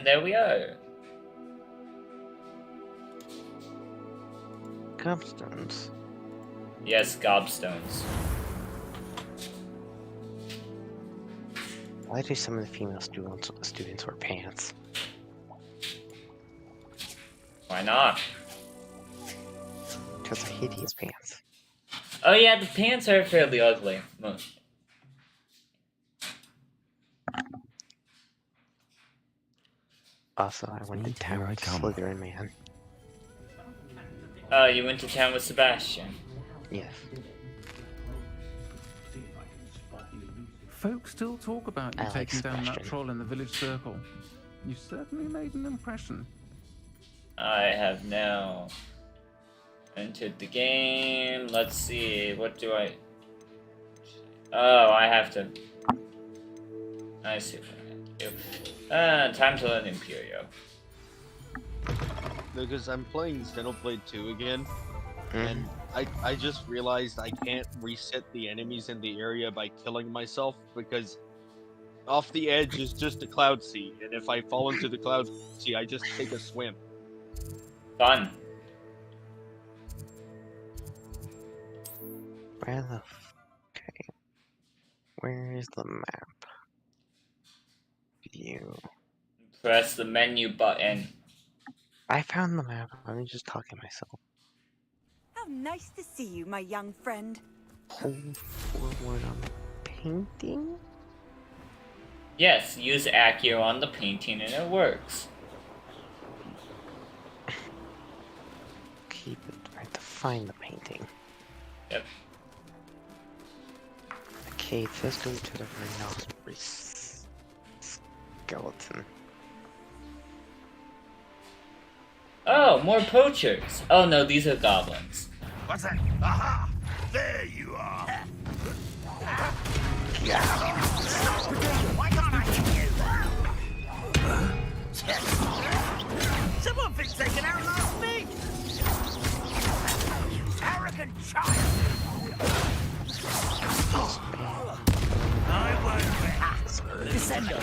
there we are. Gobstones. Yes, gobstones. Why do some of the female students wear pants? Why not? Because they're hideous pants. Oh yeah, the pants are fairly ugly. Also, I went to town with Slytherin man. Oh, you went to town with Sebastian. Yes. Folks still talk about you taking down that troll in the village circle. You certainly made an impression. I have now entered the game. Let's see, what do I... Oh, I have to... I see what I have to do. Time to learn Imperio. Because I'm playing Xenoblade 2 again, and I just realized I can't reset the enemies in the area by killing myself, because off the edge is just a cloud sea, and if I fall into the cloud sea, I just take a swim. Fun. Where the... Okay. Where is the map? View. Press the menu button. I found the map. I'm just talking to myself. How nice to see you, my young friend. Hold forward on the painting? Yes, use Accio on the painting and it works. Keep it. I have to find the painting. Yep. Okay, it says go to the rhinoceros skeleton. Oh, more poachers. Oh no, these are goblins. What's that? Aha! There you are! Why can't I hit you? Someone thinks they can outlast me! Arrogant child! I won't be. Descender!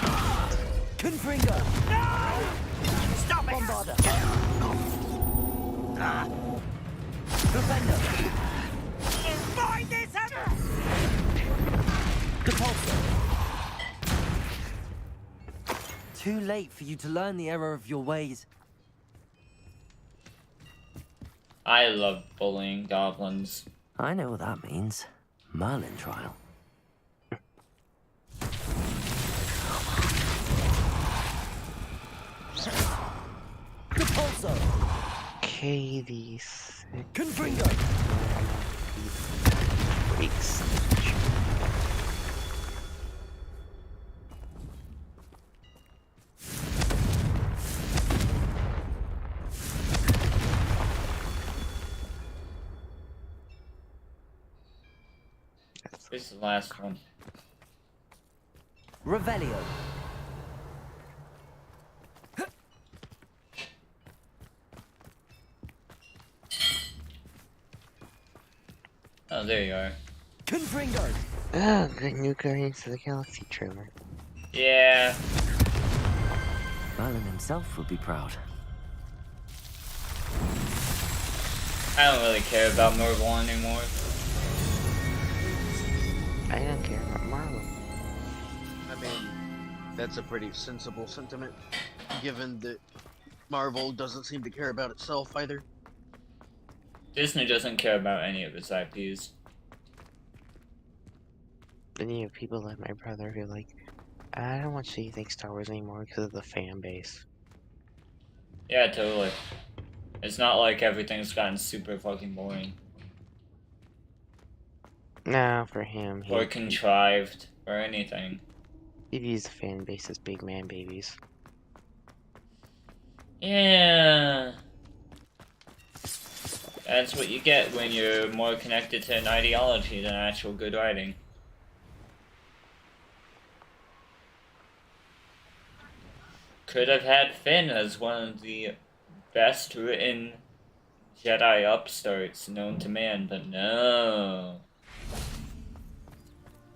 Confringo! No! Stop it! Bombarder! Ah. Defender! Find this out! Repulsor! Too late for you to learn the error of your ways. I love bullying goblins. I know what that means. Merlin trial. Repulsor! Okay, these... Confringo! Breaks. This is the last one. Revelio. Oh, there you are. Confringo. Oh, good new Guardians of the Galaxy trailer. Yeah. Merlin himself would be proud. I don't really care about Marvel anymore. I don't care about Marvel. I mean, that's a pretty sensible sentiment, given that Marvel doesn't seem to care about itself either. Disney doesn't care about any of its IPs. Then you have people like my brother who are like, I don't watch anything Star Wars anymore because of the fan base. Yeah, totally. It's not like everything's gotten super fucking boring. No, for him. Or contrived, or anything. He views the fan base as big man babies. Yeah. That's what you get when you're more connected to an ideology than actual good writing. Could have had Finn as one of the best written Jedi upstarts known to man, but no.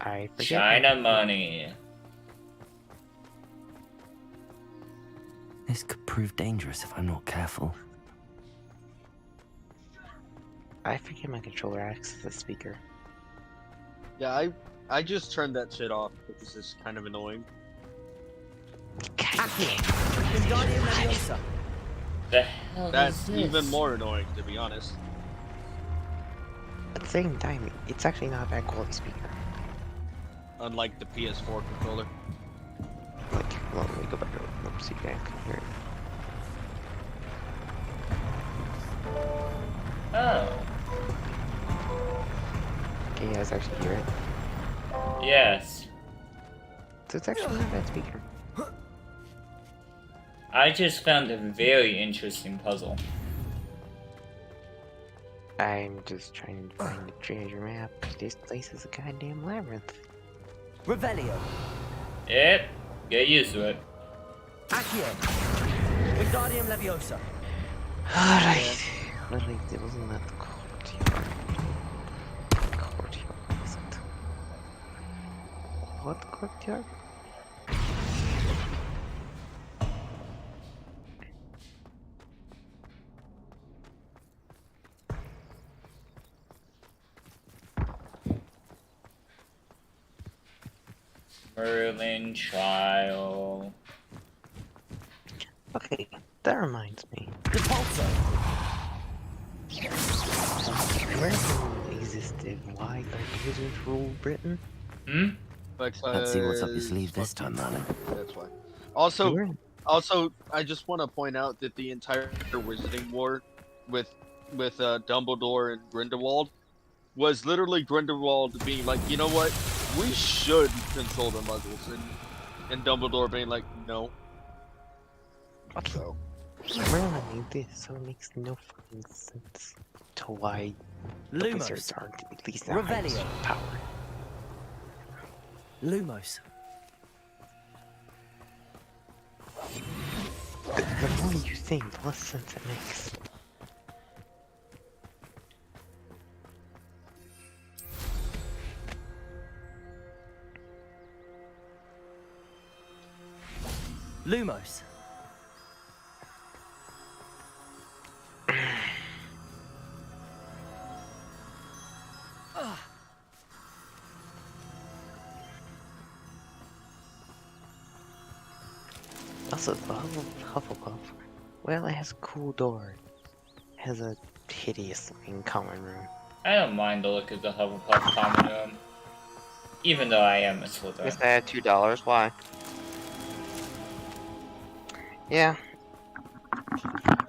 I forget. China money. This could prove dangerous if I'm not careful. I forget my controller acts as a speaker. Yeah, I just turned that shit off because it's kind of annoying. Wingardium Leviosa. The hell That's is this? even more annoying, to be honest. At the same time, it's actually not a bad quality speaker. Unlike the PS4 controller. Like, well, let me go back to it so you guys can hear it. Oh. Can you guys actually hear it? Yes. So it's actually not a bad speaker. I just found a very interesting puzzle. I'm just trying to find the treasure map. This place is a goddamn labyrinth. Revelio. Yep. Get used to it. Accio. Wingardium Leviosa. Alright. Well, like, it wasn't that the courtyard. Courtyard, was it? What courtyard? Merlin trial. Okay, that reminds me. Repulsor. Merlin existed. Why don't wizards rule Britain? Hmm? Let's see what's up your sleeve this time, Merlin. That's why. Also, We're- I just want to point out that the entire Wizarding War with Dumbledore and Grindelwald was literally Grindelwald being like, you know what, we should control the Muggles, and Dumbledore being like, no. So Merlin made this, so it makes no fucking sense to why the wizards Lumos. aren't at least the highest Revelio. power. Lumos. The more you think, the less sense it makes. Lumos. Also, the Hufflepuff, well, it has a cool door. It has a hideous looking common room. I don't mind the look of the Hufflepuff common room. Even though I am a Slytherin. Guess I had $2. Why? Yeah.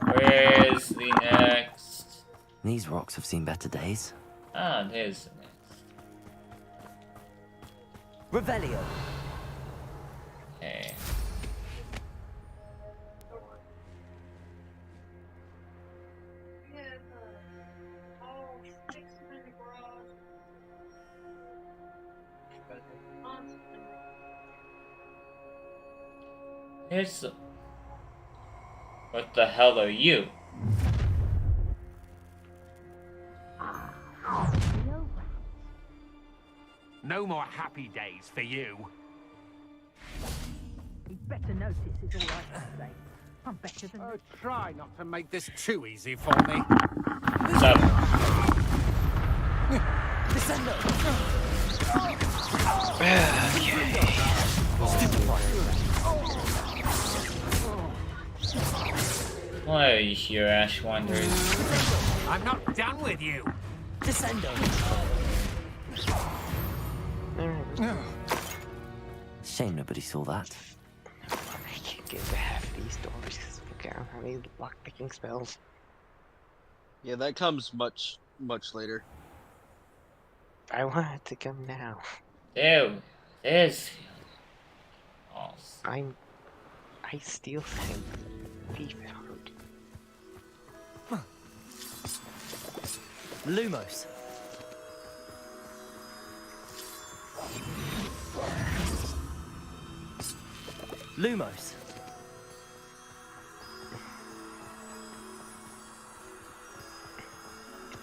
Where's the next? These rocks have seen better days. Ah, there's the next. Revelio. Okay. Here's the... What the hell are you? No more happy days for you. You'd better notice is all I can say. I'm better than Oh, try not to make this too easy for me. What's up? Descendo. Why are you here, Ash Wanderers? I'm not done with you. Descendo. Shame nobody saw that. I can't get to half of these doors because I don't have any lockpicking spells. yeah, that comes much later. I want it to come now. There's... Oh, I still think thief hard. Lumos. Lumos.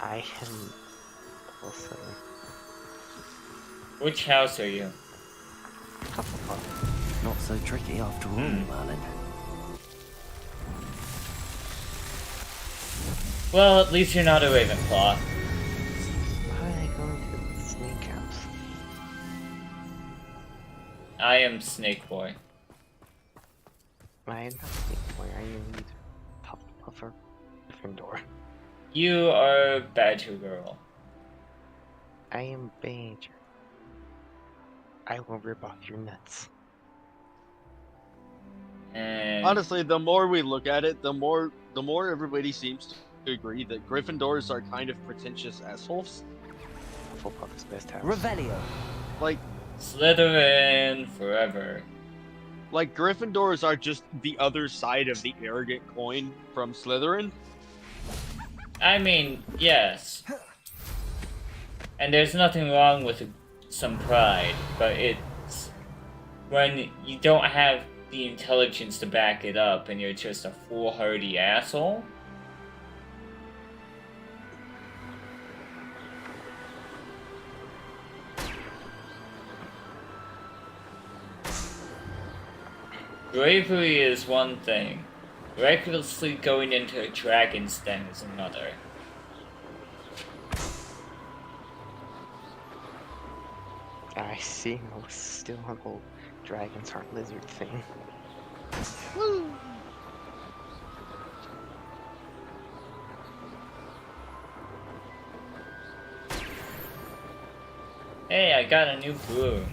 I am also which house are you? Hufflepuff. Not so tricky after all, Merlin. Well, at least you're not a Ravenclaw. Why are they going to the snake house? I am Snake Boy. I am not snake boy. I am either Hufflepuff or Gryffindor. You are Badger Girl. I am Badger. I will rip off your nuts. And Honestly, the more we look at it, the more everybody seems to agree that Gryffindors are kind of pretentious assholes. Hufflepuff is best house. Revelio. Like Slytherin forever. like Gryffindors are just the other side of the arrogant coin from Slytherin. I mean, yes. And there's nothing wrong with some pride, but it's when you don't have the intelligence to back it up and you're just a foolhardy asshole. Bravery is one thing. Recklessly going into a dragon's den is another. I see. No, still a whole dragons aren't lizard thing. Hey, I got a new broom.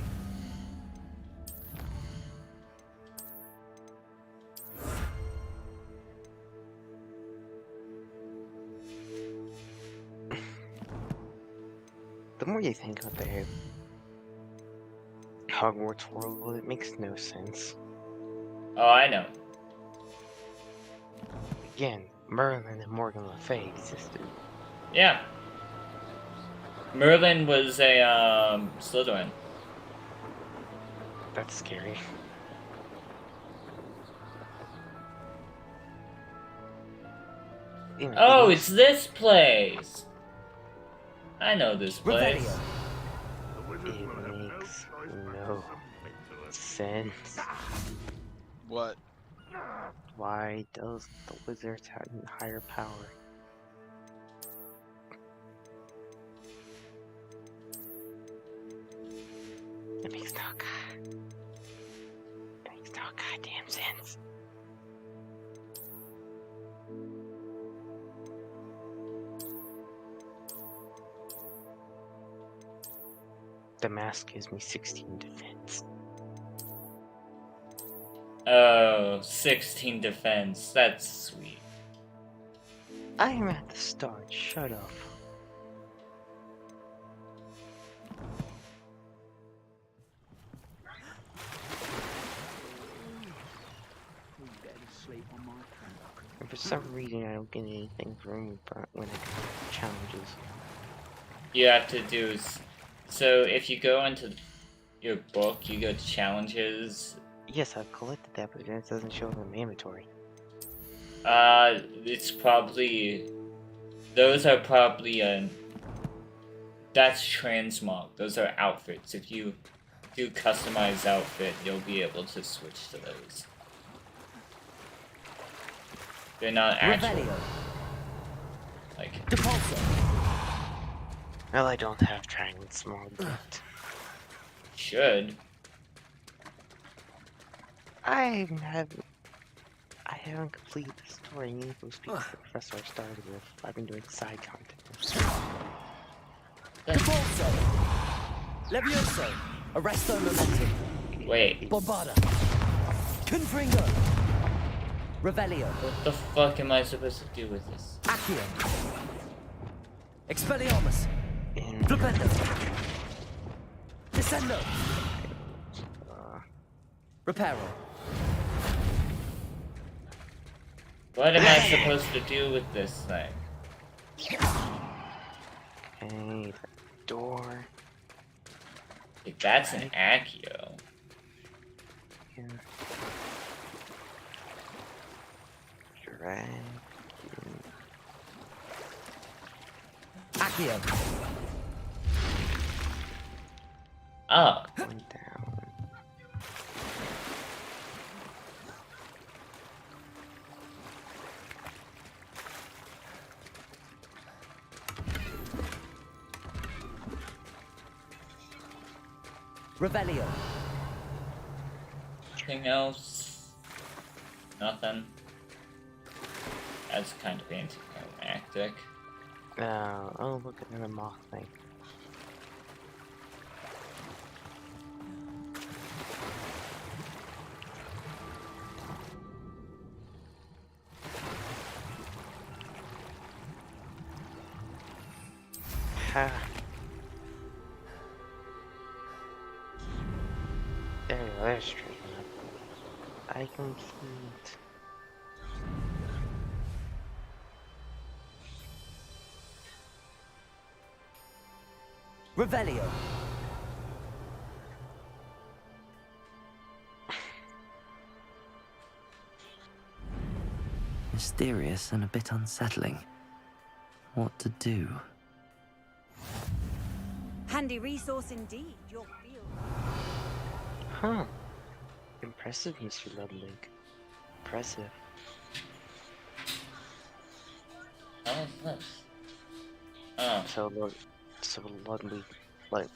The more you think about the Hogwarts world, it makes no sense. Oh, I know. Again, Merlin and Morgan Le Fay existed. Yeah. Merlin was a Slytherin. That's scary. You know, Oh, it it's this place. I know this place. makes no sense. What? Why does the wizards have higher power? It makes no goddamn sense. The mask gives me 16 defense. Oh, 16 defense. That's sweet. I am at the start, shut up. And for some reason I don't get anything from when it comes to challenges. You have to do is... So if you go into your book, you go to challenges. Yes, I've collected that, but it doesn't show them mandatory. It's probably... Those are probably, that's transmog. Those are outfits. If you do customized outfit, you'll be able to switch to those. They're not actual. Like... Well, I don't have transmog yet. Should. I haven't completed the story. I need to speak to the professor I started with. I've been doing side content. Levioso. Arresto momentum. Wait. Bombarda. Confringo. Revelio. What the fuck am I supposed to do with this? Accio. Expelliarmus. Flipendo. Descendo. Reparo. What am I supposed to do with this thing? Okay, the door. Like, that's an Accio. Here. Drag. Accio. Up. One down. Revelio. Anything else? Nothing. That's kind of anticlimactic. Oh, look at another moth thing. Ha. There we go, there's straight up. I complete. Revelio. Mysterious and a bit unsettling. What to do? Handy resource indeed, your field. Huh. Impressive, Mr. Ludwig. Impressive. How is this? Oh. So Ludwig, like,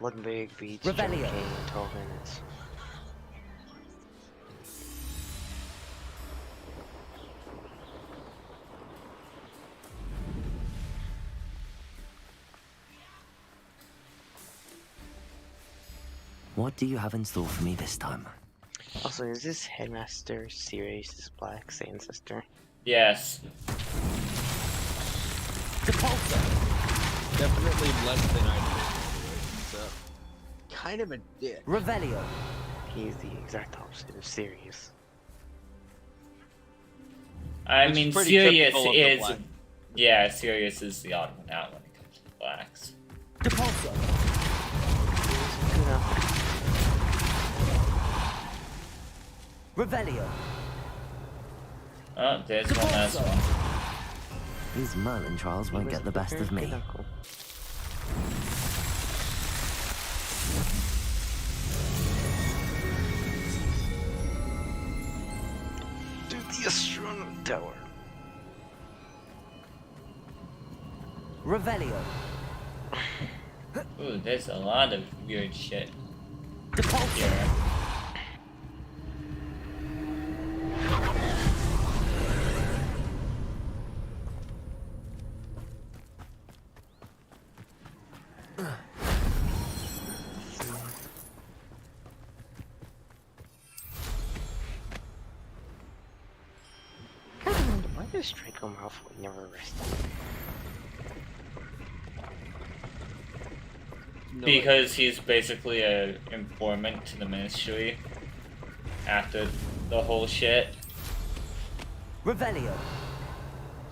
Ludwig beats Revelio. Joe King in 12 minutes. What do you have in store for me this time? Also, is this Headmaster Sirius's Black's ancestor? Yes. Definitely less than I did. So, kind of a dick. Revelio. He's the exact opposite of Sirius. I Which mean, is pretty Sirius typical of the is. Black. Yeah, Sirius is the odd one out when it comes to blacks. Depulso. Good enough. Revelio. Oh, there's one last one. These Merlin trials won't get the best of me. To the astronomy tower. Revelio. Ooh, there's a lot of weird shit Depulso. here. Why does Draco Malfoy never arrested? No, Because he's basically a informant to the Ministry after the whole shit. Revelio.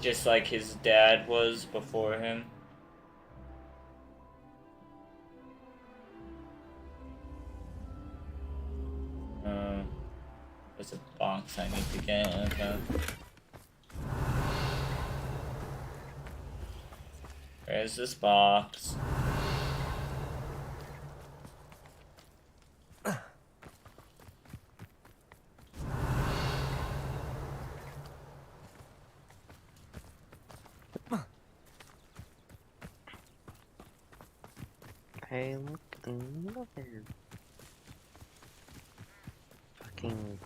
Just like his dad was before him. There's a box I need to get. Okay. Where's this box? Hey, look, another fucking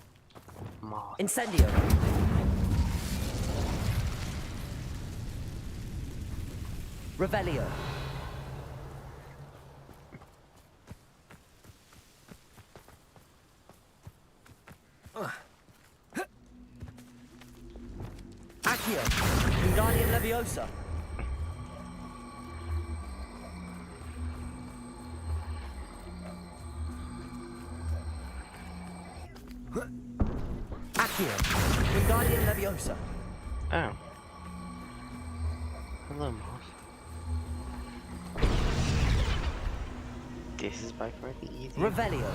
moth. Incendio. Revelio. Accio. Wingardium Leviosa. Accio. Wingardium Leviosa. Oh. Hello, moth. This is by far the easiest. Revelio.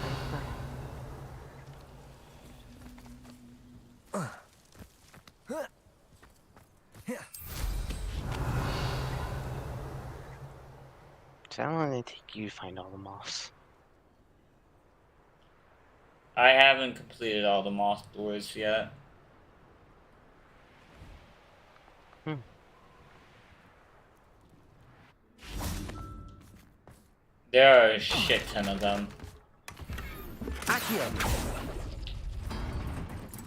So how long did it take you to find all the moths? I haven't completed all the moth doors yet. There are a shit ton of them. Accio.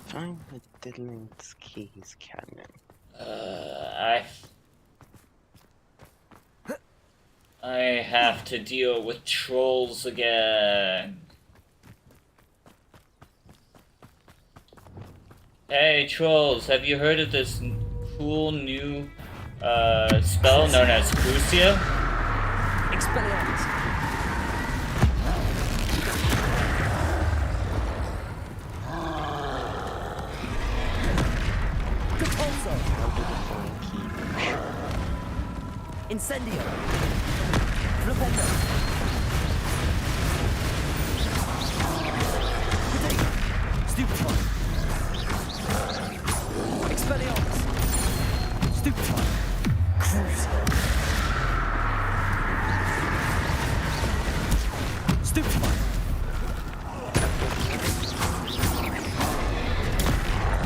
Find the Diddling's keys cabinet. I have to deal with trolls again. Hey trolls, have you heard of this cool new spell known as Crucio? Expelliarmus. Repulso. Incendio. Flipendo. Stupefy. Expelliarmus. Stupefy. Crucio. Stupefy.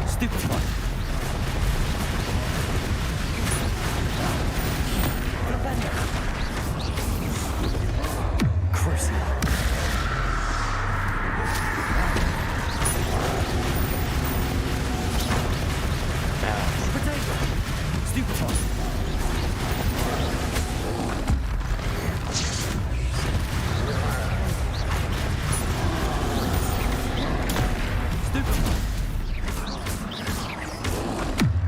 Stupefy. Flipendo. Crucio. Potato. Stupefy. Stupefy.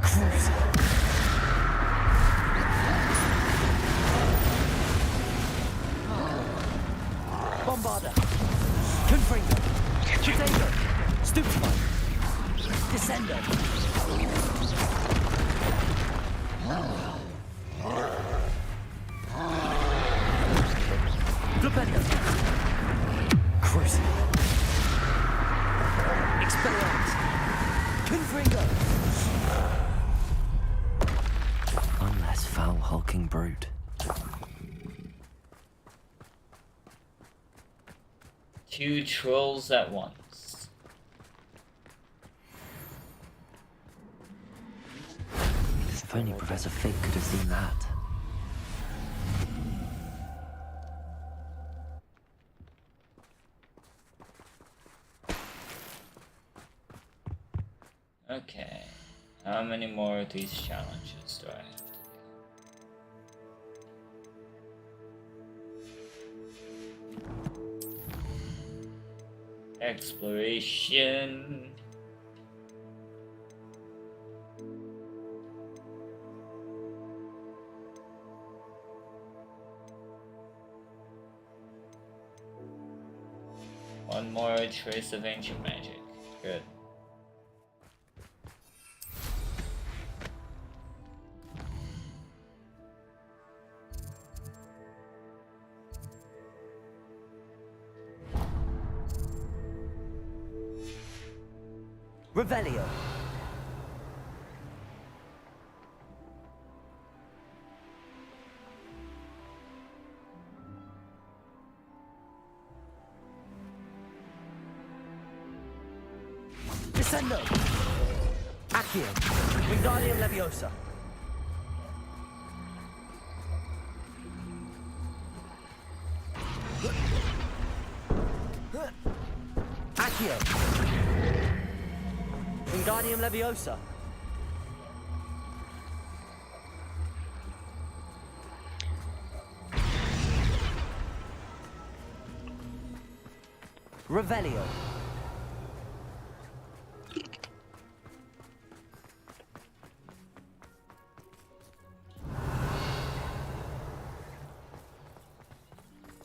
Crucio. Bombarda. Confringo. Potato. Stupefy. Descendo. Flipendo. Crucio. Expelliarmus. Confringo. One less foul hulking brute. Two trolls at once. If only Professor Fig could have seen that. Okay. How many more of these challenges do I have to do? Exploration. One more trace of ancient magic. Good. Revelio. Descendo. Accio. Wingardium Leviosa. Accio. Wingardium Leviosa. Revelio.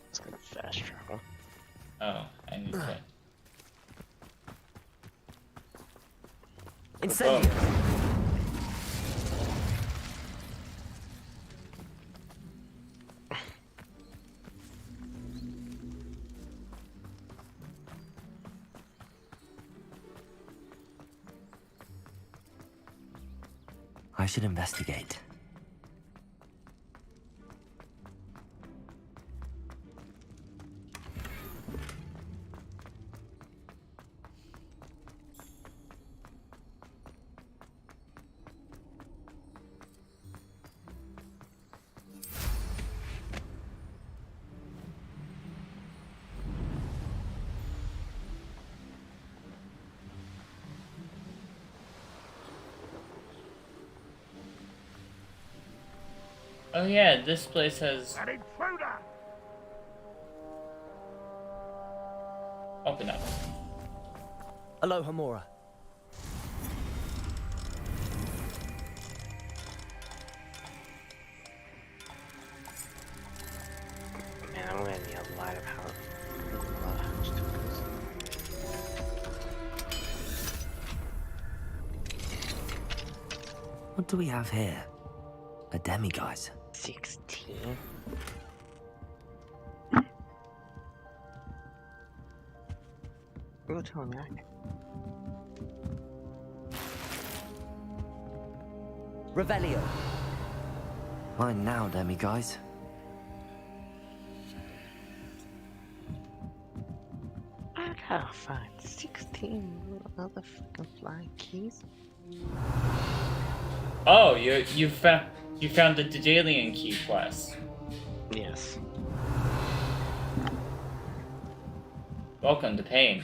It's gonna fast travel. Oh, I need to. Incendio. I should investigate. Oh yeah, this place has... An intruder! Open up. Aloha Mora. Man, I'm gonna need a lot of house tools. What do we have here? A demiguise. 16. Go tell me. Revelio. Mine now, demiguise. I gotta find 16 motherfucking flying keys. Oh, you found the Daedalian key quest. Yes. Welcome to pain.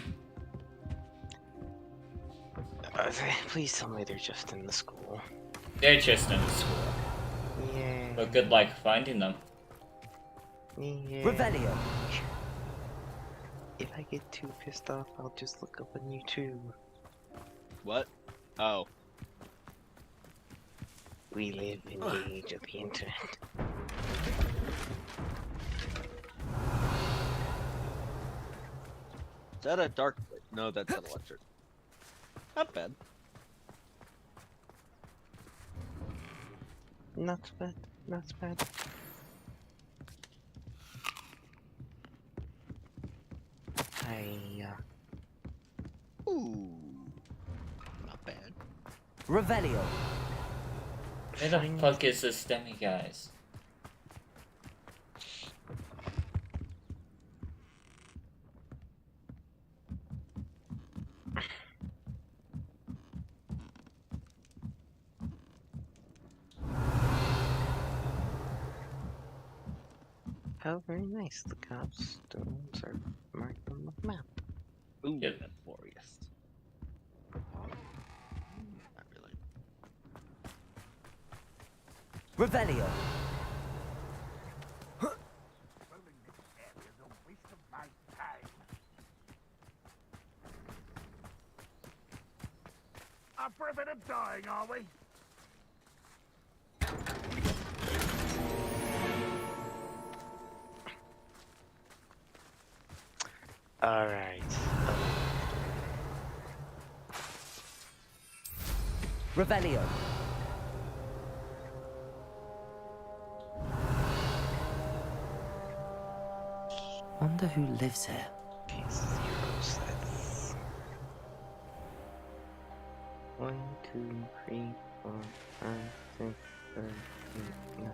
Please tell me they're just in the school. They're just in the school. Yeah. But good luck finding them. Yeah. Revelio. If I get too pissed off, I'll just look up on YouTube. What? Oh. We live in the age of the internet. Is that a dark? No, that's an electric. Not bad. Not bad. Not bad. Ooh. Not bad. Revelio. Where the fuck is this demiguise? How very nice. The gobstones are marked on the map. Ooh, Yep. that's glorious. Not really. Revelio. Rolling this area's a waste of my time. Up for a bit of dying, are we? Alright. Revelio. Wonder who lives here. Okay, 0 sets. 1, 2, 3, 4, 5, 6, 7, 8, 9.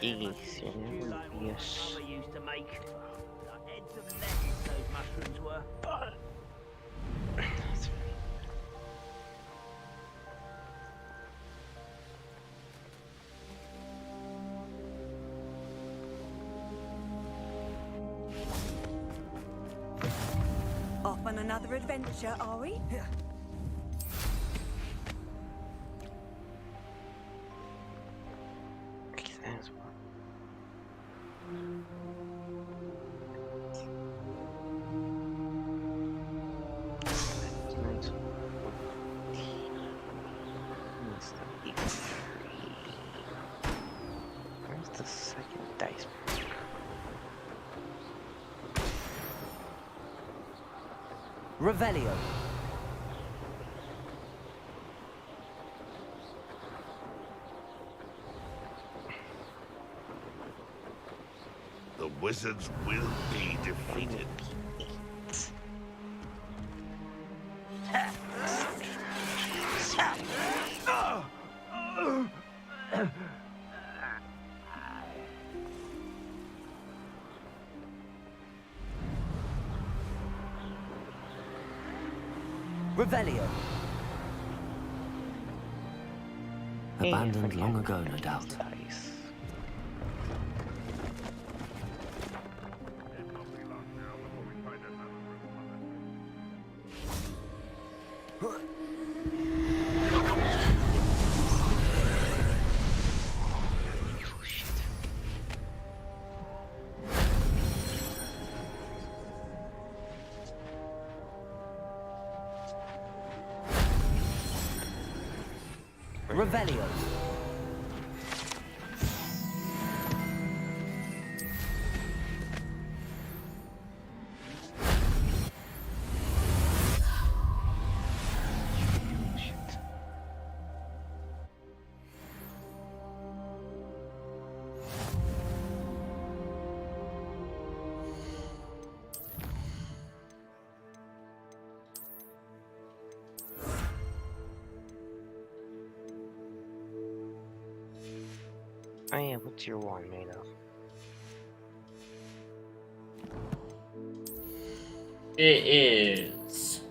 Keys, you're never be a used to make. Heads of lettuce those mushrooms were. That's right. Off on another adventure, are we? Okay, that's one. That's nice. What's the Where's the second dice? Revelio. The wizards will be defeated. Revelio. Abandoned long ago, no doubt. Dice. Revelio. Shit. Oh yeah, what's your wand made of? It is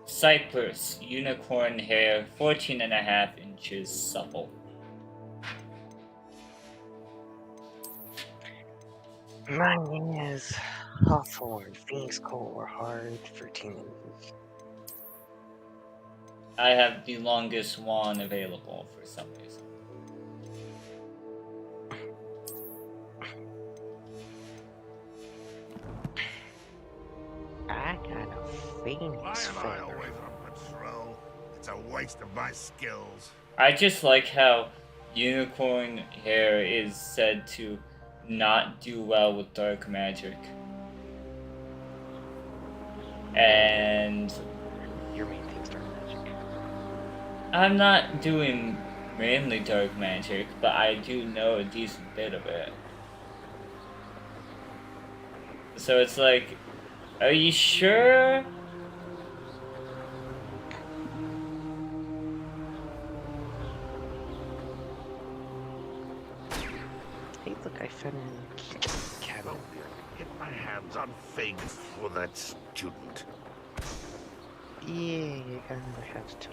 cypress, unicorn hair, 14.5 inches supple. Mine is hawthorn, phoenix core, hard, 13 inches. I have the longest wand available for some reason. I got a phoenix Why am I feather. always on patrol? It's a waste of my skills. I just like how unicorn hair is said to not do well with dark magic. And Your main thing's dark magic. I'm not doing mainly dark magic, but I do know a decent bit of it. So it's like, are you sure? Hey, look, I found a cabin. Get my hands on things for that student. Yeah, I got another house too.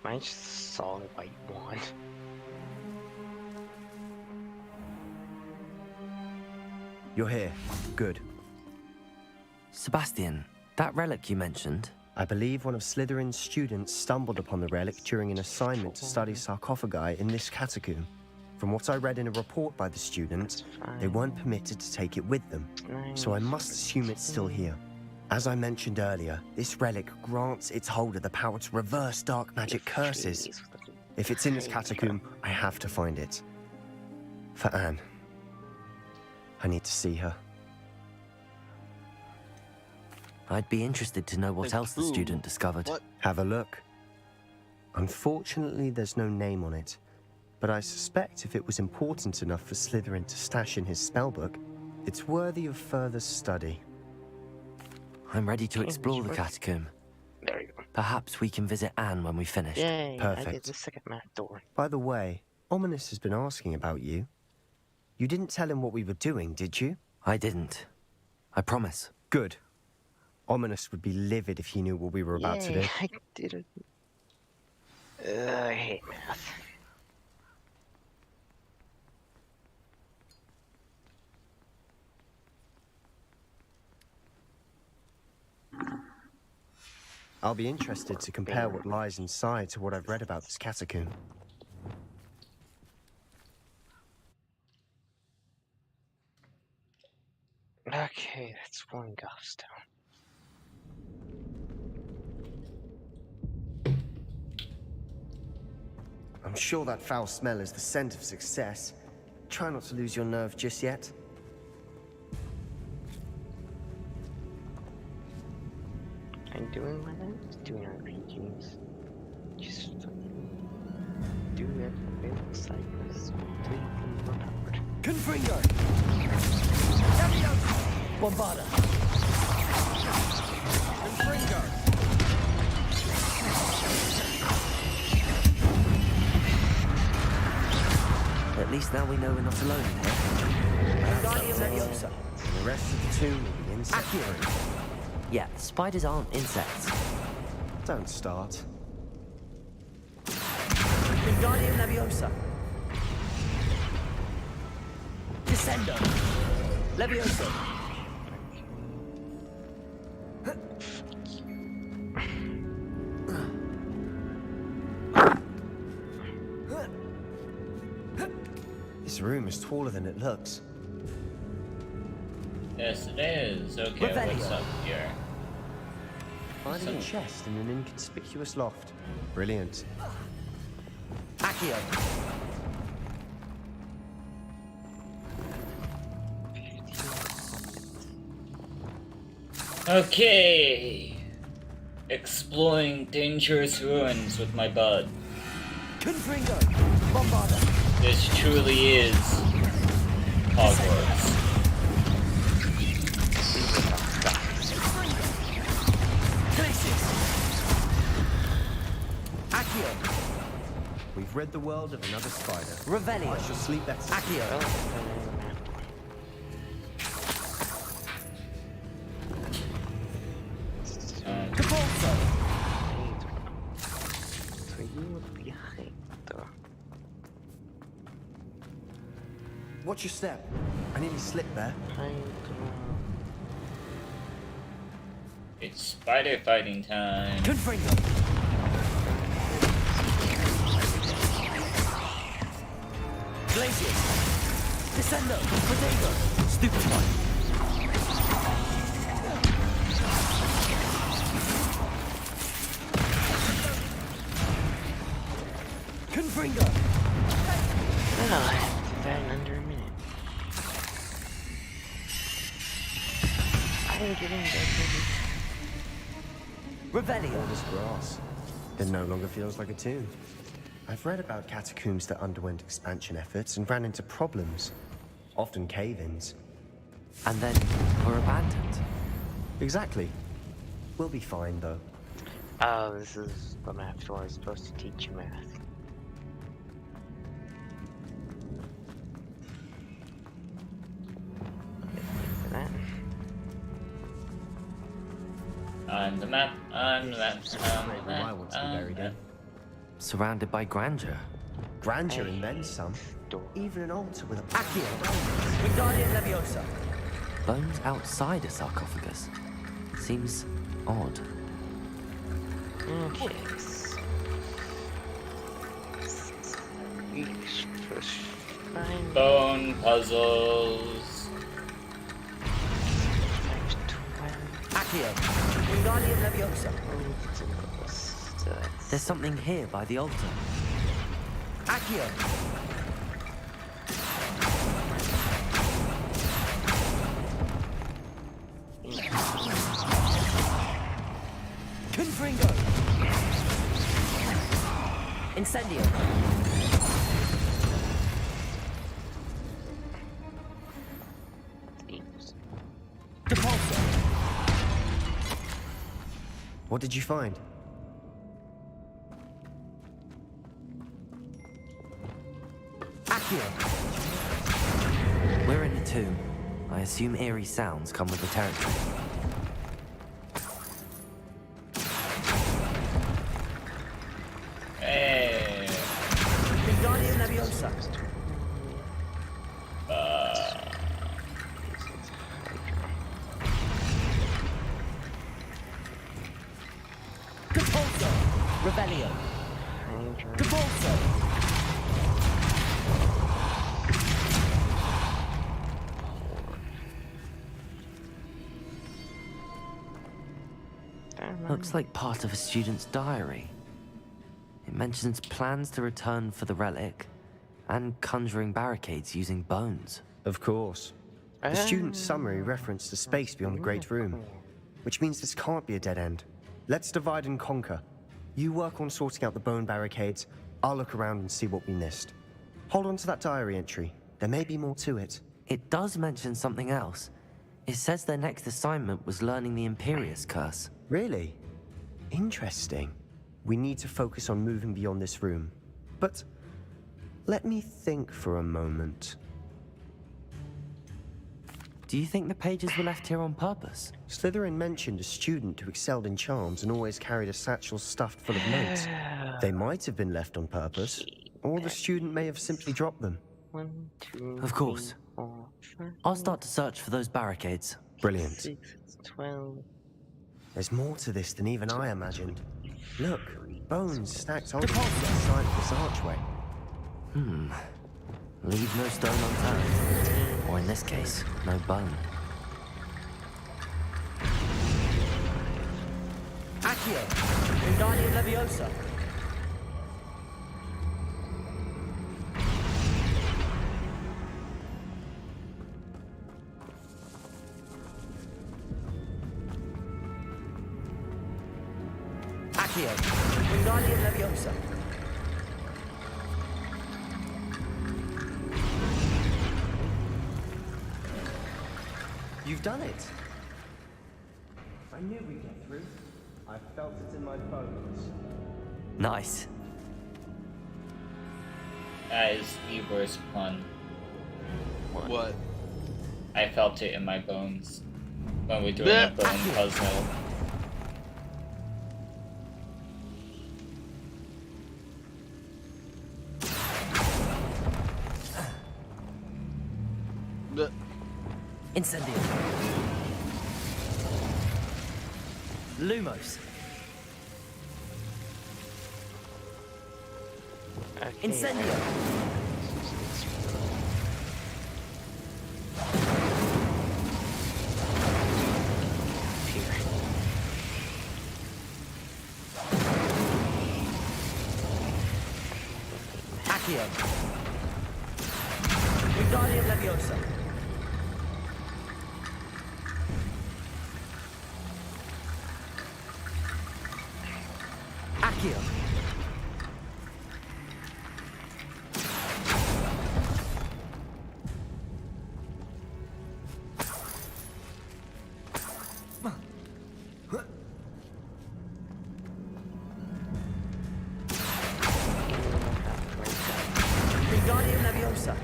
Mine's just a solid white wand. You're here. Good. Sebastian, that relic you mentioned, I believe one of Slytherin's students stumbled upon the relic during an assignment to study sarcophagi in this catacomb. From what I read in a report by the student, they weren't permitted to take it with them, so I must assume it's still here. As I mentioned earlier, this relic grants its holder the power to reverse dark magic curses. If it's in this catacomb, I have to find it. For Anne. I need to see her. I'd be interested to know what else the student discovered. What? Have a look. Unfortunately, there's no name on it, but I suspect if it was important enough for Slytherin to stash in his spellbook, it's worthy of further study. I'm ready to explore the catacomb. There you go. Perhaps we can visit Anne when we finish. Yay, I did Perfect. the second map door. By the way, Ominous has been asking about you. You didn't tell him what we were doing, did you? I didn't. I promise. Good. Ominous would be livid if he knew what we were about to do. I did it. I hate math. I'll be interested to compare what lies inside to what I've read about this catacomb. Okay, that's one gobstone. I'm sure that foul smell is the scent of success. Try not to lose your nerve just yet. I'm doing what I'm doing RPGs. Just fucking do everything looks like this. Completely overpowered. Confringo! Bombarda! Confringo! At least now we know we're not alone in here. Guardian Leviosa! The rest of the tomb will be insect-free. Yeah, spiders aren't insects. Don't start. Guardian Leviosa! Descendo! Leviosa! This room is taller than it looks. Yes, it is. Okay, what's up here? Finding a chest in an inconspicuous loft. Brilliant. Accio. Okay. Exploring dangerous ruins with my bud. Confringo. Bombarda. This truly is Hogwarts. Accio. We've rid the world of another spider. Revelio. I shall sleep better. Accio. Capolso. Watch your step. I nearly slipped there. It's spider fighting time. Confringo. Glacius. Descendo. Protego. Stupefy. Confringo. Under a minute. I'm getting Revelio. All this grass. It no longer feels like a tomb. I've read about catacombs that underwent expansion efforts and ran into problems. Often cave-ins. And then were abandoned. Exactly. We'll be fine, though. Oh, this is the math where I was supposed to teach you math. On the map, on the map, on the Maybe I want to be buried in. Surrounded by grandeur. Grandeur and then some. Even an altar with a Accio. Wingardium Leviosa. Bones outside a sarcophagus. Seems odd. Okay. Bone puzzles. Accio. Wingardium Leviosa. There's something here by the altar. Accio. Confringo. Incendio. Depulso. What did you find? Accio. We're in a tomb. I assume eerie sounds come with the territory. Hey. Wingardium Leviosa. Capolso. Revelio. Capolso. Looks like part of a student's diary. It mentions plans to return for the relic and conjuring barricades using bones. Of course. The student's summary referenced a space beyond the Great Room, which means this can't be a dead end. Let's divide and conquer. You work on sorting out the bone barricades. I'll look around and see what we missed. Hold on to that diary entry. There may be more to it. It does mention something else. It says their next assignment was learning the Imperius Curse. Really? Interesting. We need to focus on moving beyond this room. But let me think for a moment. Do you think the pages were left here on purpose? Slytherin mentioned a student who excelled in charms and always carried a satchel stuffed full of notes. They might have been left on purpose, or the student may have simply dropped them. 1, 2, Of course. 3, 4, 5, I'll start to search for those barricades. Brilliant. 6, 12. There's more to this than even I imagined. Look, bones stacked on the side of this archway. Leave no stone unturned. Or in this case, no bone. Accio! Wingardium Leviosa! Accio! Wingardium Leviosa! You've done it! I knew we'd get through. I felt it in my bones. Nice. That is the worst pun. What? I felt it in my bones when we're doing a bone puzzle. Incendio. Lumos. Okay. Incendio. Accio. Wingardium Leviosa. Accio. Wingardium Leviosa.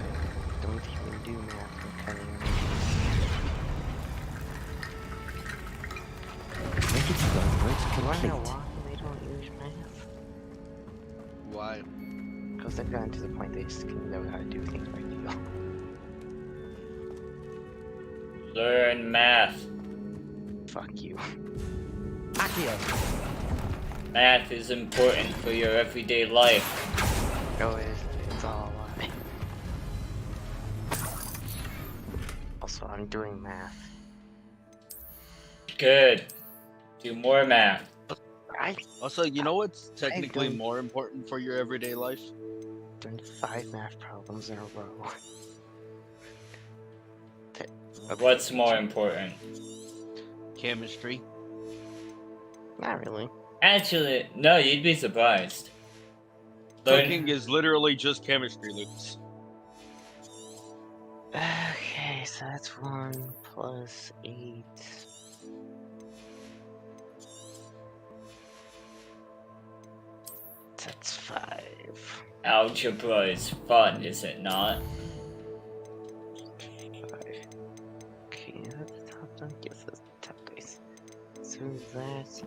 Don't even do math, I'm cutting Make it go, bridge You wanna know complete. why they don't use math? Why? Because they've gotten to the point they just know how to do things by feel. Learn math. Fuck you. Accio. Math is important for your everyday life. No, it's all a lie. Also, I'm doing math. Good. Do more math. Also, you know what's technically done- more important for your everyday life? Doing 5 math problems in a row. What's more important? Chemistry. Not really. Actually, no, you'd be surprised. Cooking is literally just chemistry, Lucas. Okay, so that's 1 plus 8. That's 5. Algebra is fun, is it not? 5. Okay, that's the top one. Yes, that's the top dice. So that's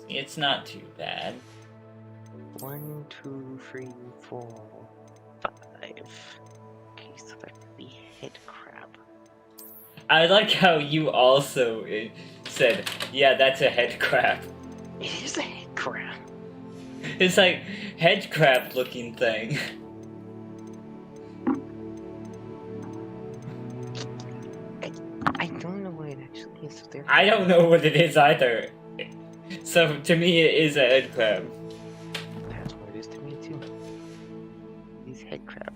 See, it's not too bad. 1, 2, 3, 4, 5. Okay, so that could be head crab. I like how you also said, yeah, that's a head crab. It is a head crab. It's like head crab looking thing. I don't know what it actually is. So I don't know what it is either. So to me, it is a head crab. That's what it is to me too. He's head crab.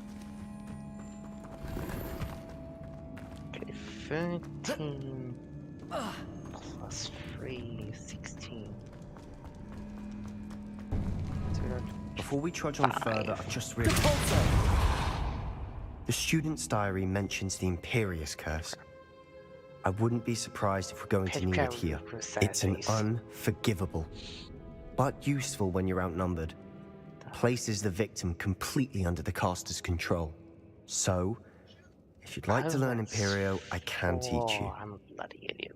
Okay, 13 plus 3, 16. Before we trudge on further, I've just realized. The student's diary mentions the Imperious Curse. I wouldn't be surprised if we're going to need it here. It's an unforgivable, but useful when you're outnumbered. Places the victim completely under the caster's control. So, if you'd like to learn Imperio, I can teach you. I'm a bloody idiot.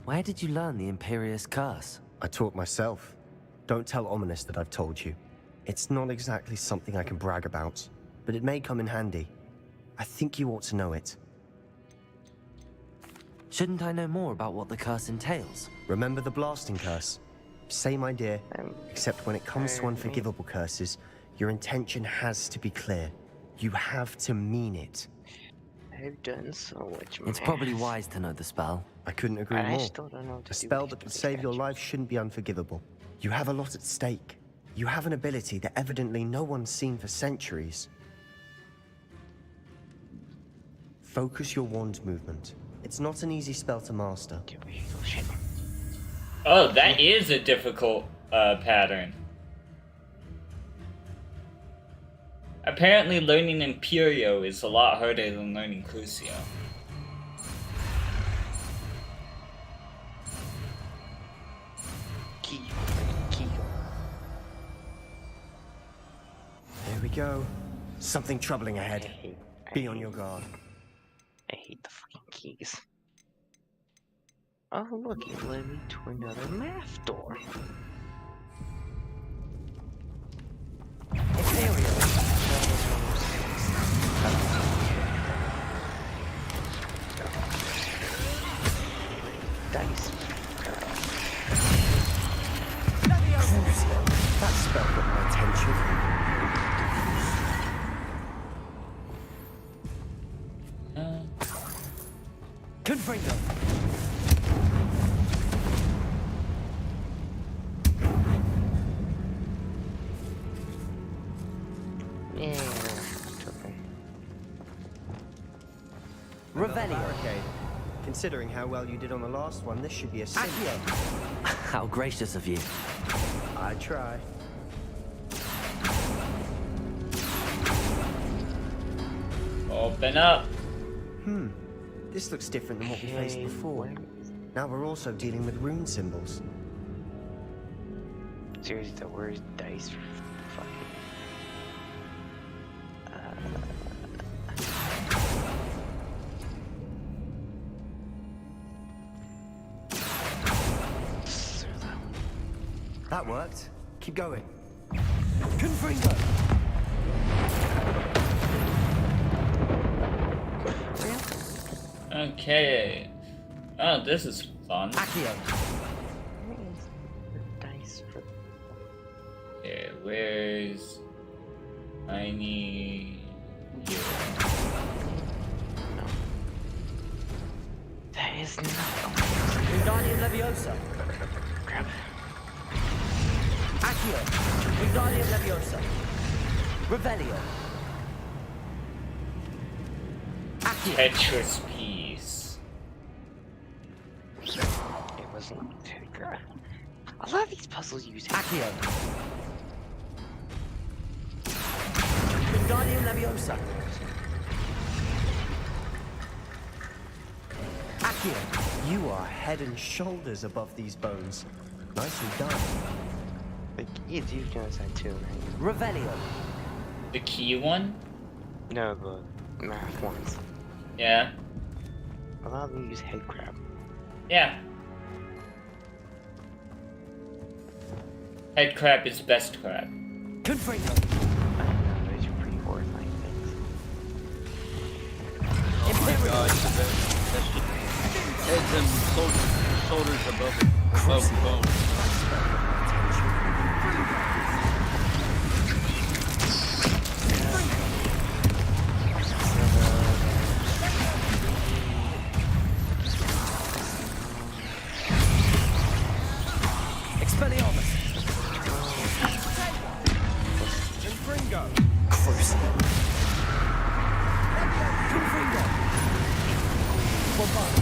Where did you learn the Imperious Curse? I taught myself. Don't tell Ominous that I've told you. It's not exactly something I can brag about, but it may come in handy. I think you ought to know it. Shouldn't I know more about what the curse entails? Remember the blasting curse? Same idea, except when it comes to unforgivable curses, your intention has to be clear. You have to mean it. I've done so much. It's probably wise to know the spell. I couldn't agree I more. still don't know what to A do spell with that could these save your statues. life shouldn't be unforgivable. You have a lot at stake. You have an ability that evidently no one's seen for centuries. Focus your wand movement. It's not an easy spell to master. Oh, shit. Oh, that is a difficult pattern. Apparently learning Imperio is a lot harder than learning Crucio. Key. Here we go. Something troubling ahead. Be on your guard. I hate the fucking keys. Oh, look, it led me to another math door. Dice. That spell got my attention. Confringo. Yeah, it's okay. Revelio. Barricade. Considering how well you did on the last one, this should be a sin. How gracious of you. I try. Open up. This looks different than what we faced before. Now we're also dealing with rune symbols. Seriously, though, where's dice? Fucking. That worked. Keep going. Confringo. Okay. Oh, this is fun. Accio. Where's the dice for? Okay, where's... I need... Here. No. That is not. Wingardium Leviosa. Grab it. Accio. Wingardium Leviosa. Revelio. Accio. Tetris piece. It wasn't. A lot of these puzzles use Accio. Wingardium Leviosa. Accio. You are head and shoulders above these bones. Nicely done. Like, it's used on that too, right? Revelio. The key one? No, the math ones. Yeah. A lot of them use head crab. Yeah. Head crab is best crab. Confringo. I don't know, those are pretty horrifying things. Oh my god, that shit. Heads and shoulders above the bone. Expelliarmus. Confringo. Crucio. Confringo. Bombard.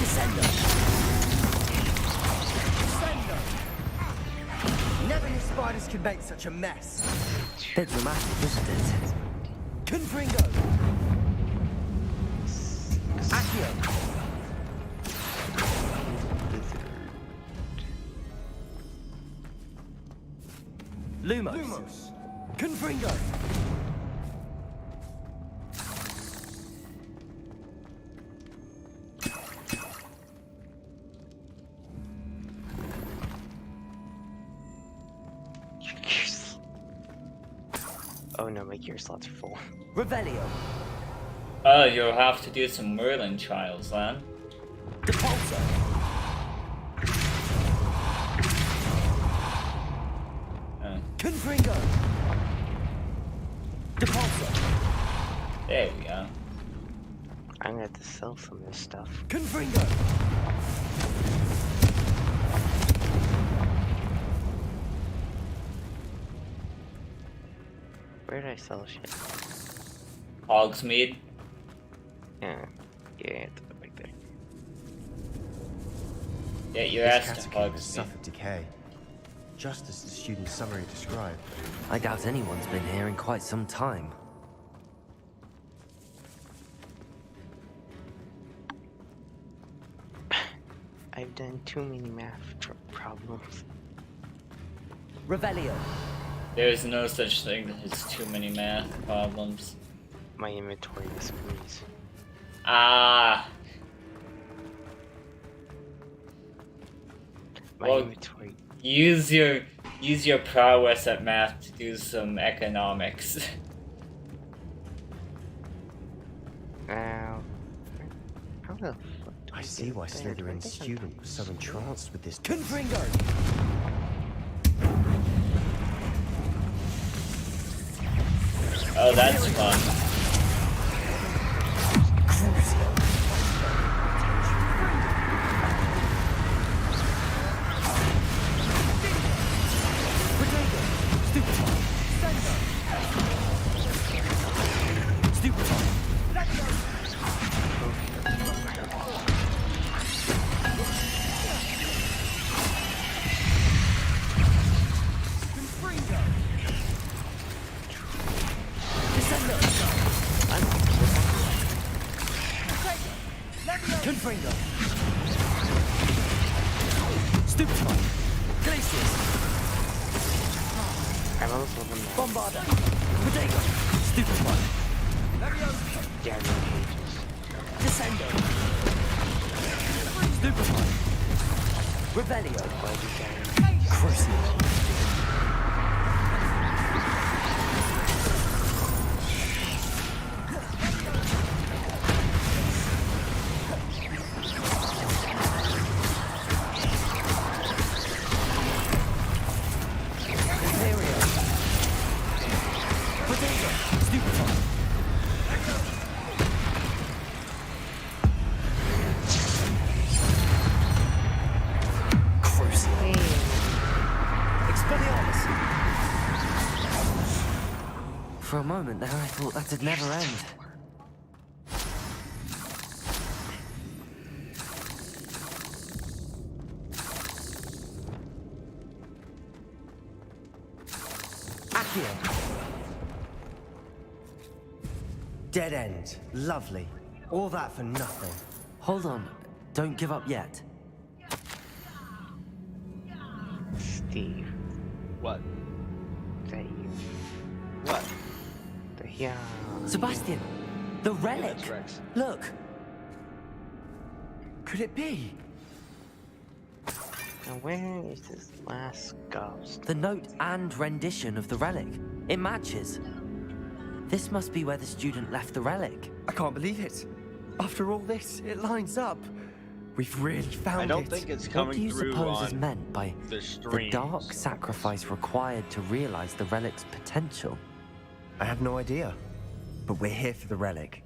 Descendo. Never knew spiders could make such a mess. Bit dramatic, isn't it? Confringo. Accio. Lumos. Confringo. Oh no, my gear slots are full. Revelio. Oh, you'll have to do some Merlin trials then. Depulsor! Confringo! Depulsor! There we go. I'm gonna have to sell some of this stuff. Confringo! Where did I sell shit? Hogsmeade. Yeah, it's right there. Yeah, you This asked catacomb has Hogsmeade. suffered decay, just as the student's summary described. I doubt anyone's been here in quite some time. I've done too many math problems. Revelio! There is no such thing as too many math problems. My inventory is squeezed. Ah. My Well, inventory. use your prowess at math to do some economics. Now, how the fuck do I we see get why there? Slytherin's I think I'm student was so entranced with this. Confringo! Oh, that's fun. Confringo! Stupefy! Glacius! I'm also the man. Bombarda! Protego! Stupefy! Yeah, no cages. Descendo! Stupefy! Revelio! Why do you guys? Crucible! For a moment there, I thought that'd never end. Accio! Dead end. Lovely. All that for nothing. Hold on. Don't give up yet. Steve, What? is that you? What? Yeah. Sebastian! The relic! That's Rex. Look! Could it be? Now where is this last ghost? The note and rendition of the relic. It matches. This must be where the student left the relic. I can't believe it. After all this, it lines up. We've really found it. I don't think it's What coming do you through suppose on is meant by the the stream. dark sacrifice required to realize the relic's potential? I have no idea. But we're here for the relic.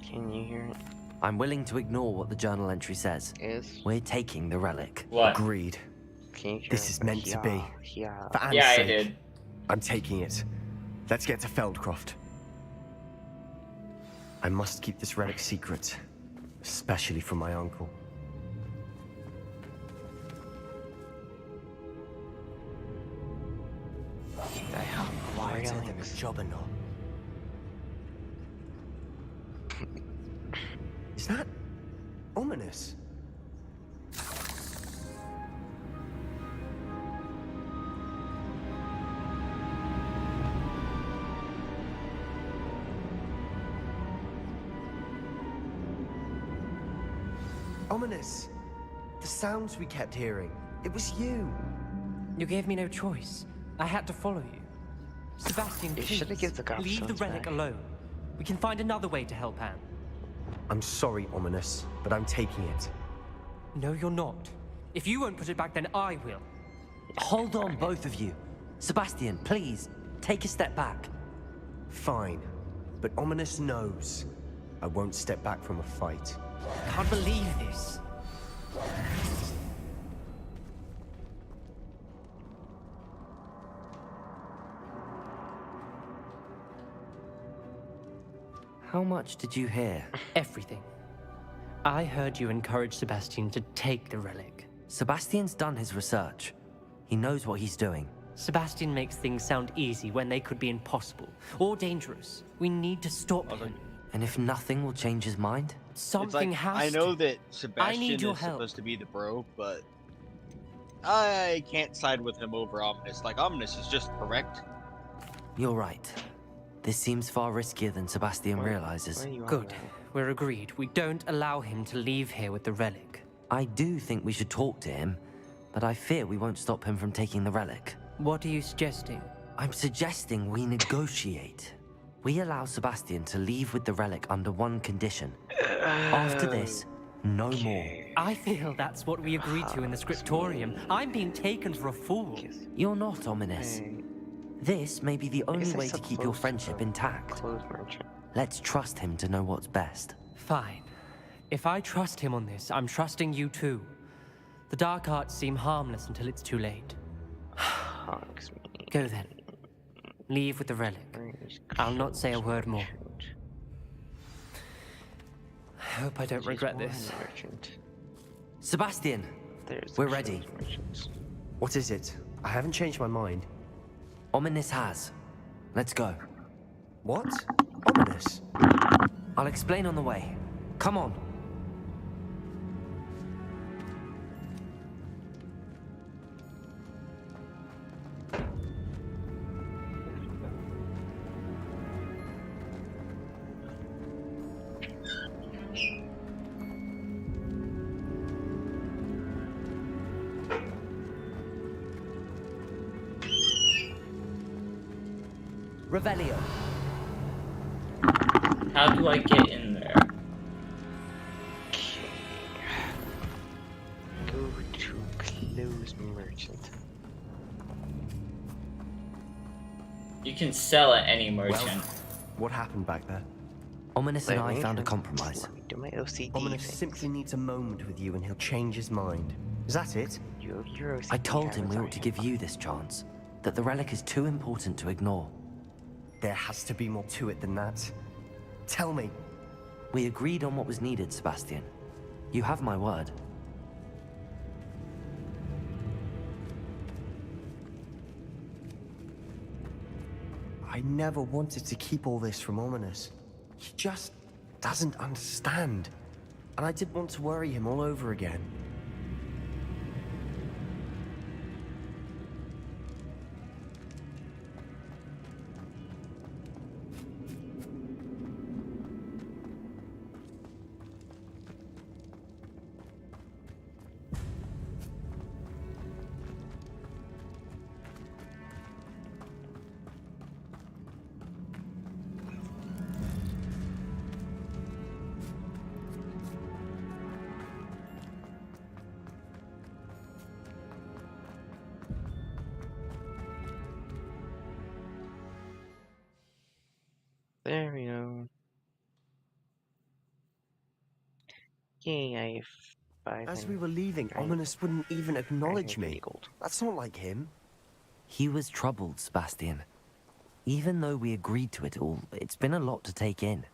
Can you hear it? I'm willing to ignore what the journal entry says. Is We're taking the relic. What? Agreed. can you hear This it? is meant to be. Yeah. For Anne's Yeah, I sake, did. I'm taking it. Let's get to Feldcroft. I must keep this relic secret, especially from my uncle. The hell? Quieter than a Relics. jobberknoll. Is that ominous? Ominous. The sounds we kept hearing. It was you. You gave me no choice. I had to follow you. Sebastian, You please, should have given the leave the gobstones relic back. alone. We can find another way to help Anne. I'm sorry, Ominous, but I'm taking it. No, you're not. If you won't put it back, then I will. Hold on, both of you. Sebastian, please, take a step back. Fine, but Ominous knows I won't step back from a fight. I can't believe this. How much did you hear? Everything. I heard you encourage Sebastian to take the relic. Sebastian's done his research. He knows what he's doing. Sebastian makes things sound easy when they could be impossible or dangerous. We need to stop him. And if nothing will change his mind? Something like, has I to. know that Sebastian is help. supposed to be the bro, but I can't side with him over Ominous. Like, Ominous is just correct. You're right. This seems far riskier than Sebastian realizes. Good. We're agreed. We don't allow him to leave here with the relic. I do think we should talk to him, but I fear we won't stop him from taking the relic. What are you suggesting? I'm suggesting we negotiate. We allow Sebastian to leave with the relic under one condition. After this, no more. I feel that's what we agreed to in the scriptorium. I'm being taken for a fool. You're not, Ominous. This may be the only way to keep your friendship intact. Let's trust him to know what's best. Fine. If I trust him on this, I'm trusting you too. The dark arts seem harmless until it's too late. Go then. Leave with the relic. I'll not say a word more. I hope I don't regret this. Sebastian, we're ready. What is it? I haven't changed my mind. Ominous has. Let's go. What? Ominous? I'll explain on the way. Come on. Revelio. How do I get in there? Go to close merchant. You can sell at any merchant. Well, what happened back there? Ominous and I found a compromise. Do my OCD Ominous thing. simply needs a moment with you and he'll change his mind. Is that it? Your OCD I told him we ought habits to are give you this chance. That the relic is too important to ignore. There has to be more to it than that. Tell me. We agreed on what was needed, Sebastian. You have my word. I never wanted to keep all this from Ominous. He just doesn't understand. And I didn't want to worry him all over again. There we go. Yay, I have 5. As we were leaving, Ominous wouldn't even acknowledge me. That's not like him. He was troubled, Sebastian. Even though we agreed to it all, it's been a lot to take in.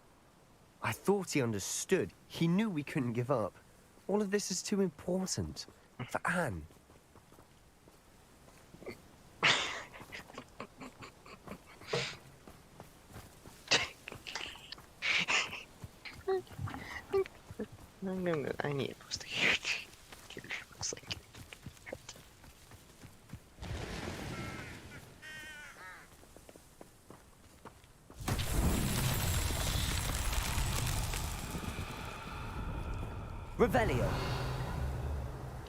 I thought he understood. He knew we couldn't give up. All of this is too important. For Anne. I need to post here. Looks like Revelio.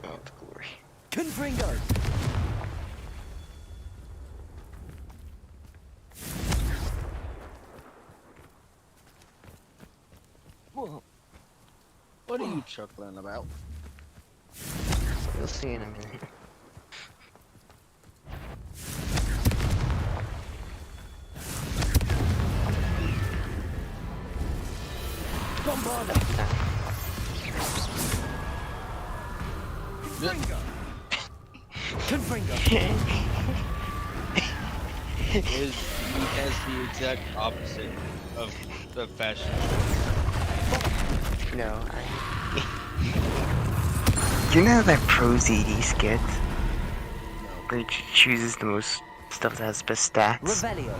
oh, the glory. Confringo. Whoa. What are you chuckling about? You'll see in a minute. He has the exact opposite of the fashion. No, You know that Pro ZD skit? Where he chooses the most stuff that has best stats? Revelio.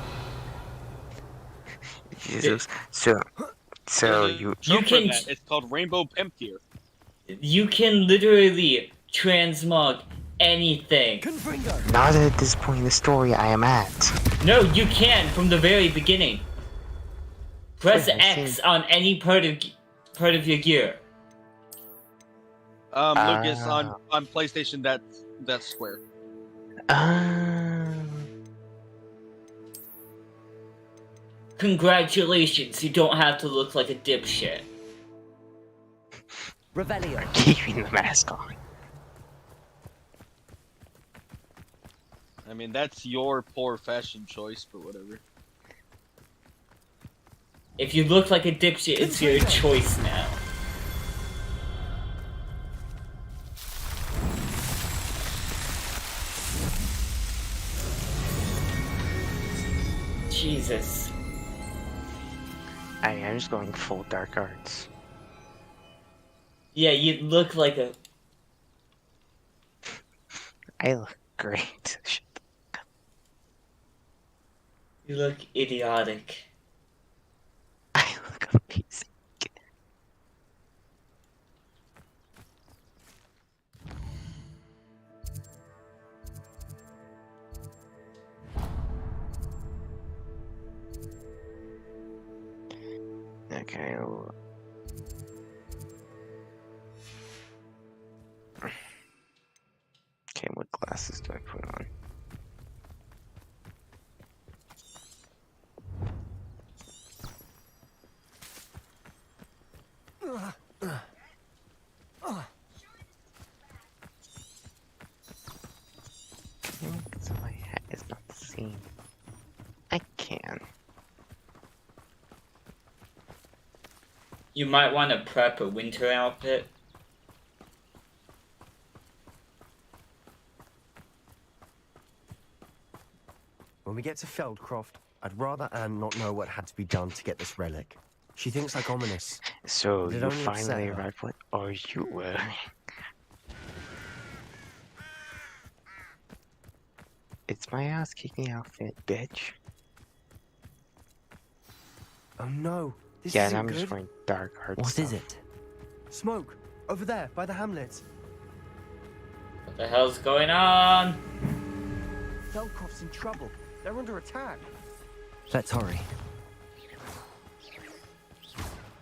Jesus. So you can that. It's called Rainbow Pimp Gear. You can literally transmog anything. Not at this point in the story I am at. No, you can from the very beginning. Press Wait, X on any part of your gear. Lucas, on PlayStation, that's square. Congratulations, you don't have to look like a dipshit. Revelio. Keeping the mask on. I mean, that's your poor fashion choice, but whatever. If you look like a dipshit, it's your choice now. Jesus. I'm just going full dark arts. Yeah, you look like a... I look great. You look idiotic. I look amazing. Okay. Okay, what glasses do I put on? So my hat is not seen. I can. You might want to prep a winter outfit. When we get to Feldcroft, I'd rather Anne not know what had to be done to get this relic. She thinks like ominous. So Did you only upset finally her. arrived with, or you were. It's my ass kicking outfit, bitch. Oh no, this Yeah, isn't and I'm good. just wearing dark art What stuff. is it? Smoke, over there, by the hamlet. What the hell's going on? Feldcroft's in trouble. They're under attack. Let's hurry.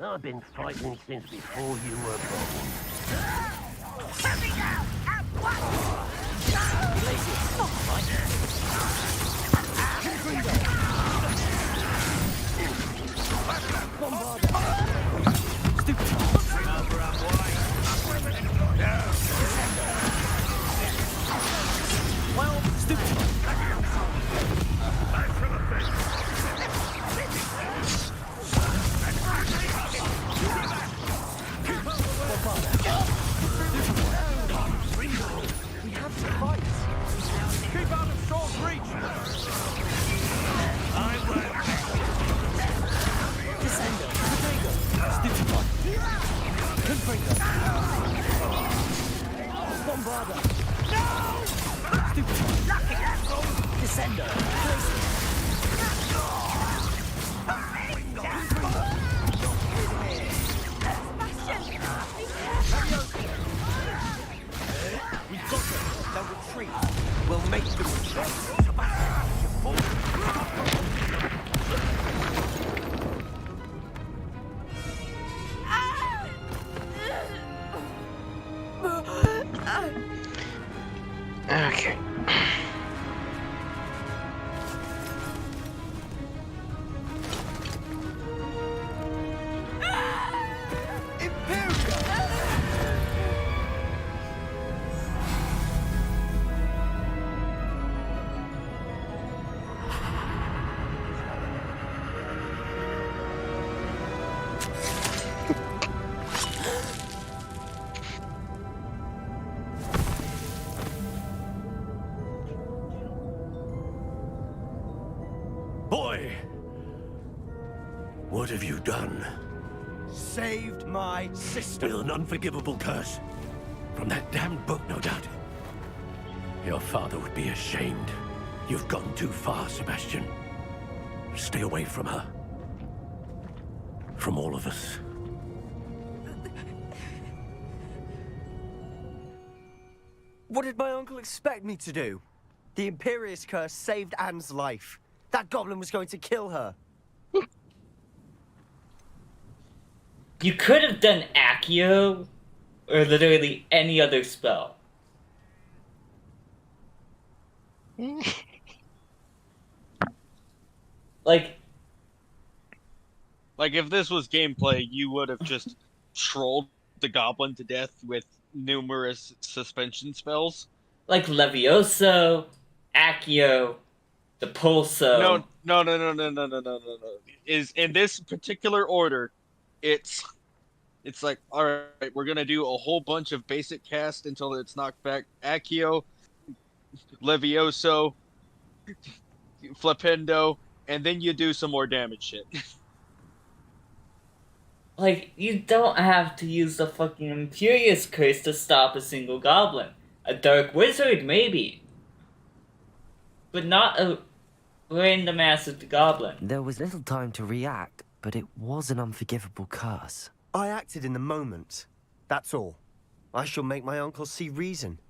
I've been fighting since before you were born. We have to fight. Keep out of Saul's reach. Descender, Stupid. Confringo. Bombarder. No! Stupid. Descender. We got them. They'll retreat. We'll make them retreat. Okay. What have you done? Saved my sister. With an unforgivable curse. From that damned book, no doubt. Your father would be ashamed. You've gone too far, Sebastian. Stay away from her. From all of us. What did my uncle expect me to do? The Imperious curse saved Anne's life. That goblin was going to kill her. You could have done Accio, or literally any other spell. Like if this was gameplay, you would have just trolled the goblin to death with numerous suspension spells. Like Levioso, Accio, the Pulso. No. Is in this particular order, it's like, all right, we're gonna do a whole bunch of basic cast until it's knocked back. Accio, Levioso, Flipendo, and then you do some more damage shit. Like, you don't have to use the fucking Imperious Curse to stop a single goblin. A Dark Wizard, maybe. But not a random ass of the goblin. There was little time to react, but it was an unforgivable curse. I acted in the moment. That's all. I shall make my uncle see reason.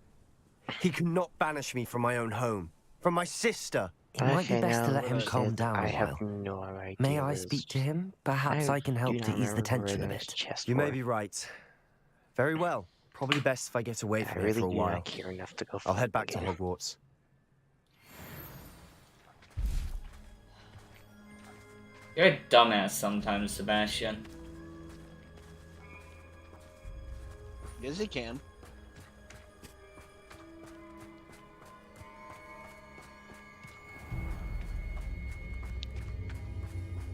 He cannot banish me from my own home. From my sister. It might be best to let him calm down I a have while. no idea. May I speak to him? Perhaps I can help do to not ease the remember tension where a there was bit. chest You may for. be right. Very well. Probably best if I get away I from here really for a do while. not care enough to go. I'll head back again. to Hogwarts. You're a dumbass sometimes, Sebastian. Yes, he can.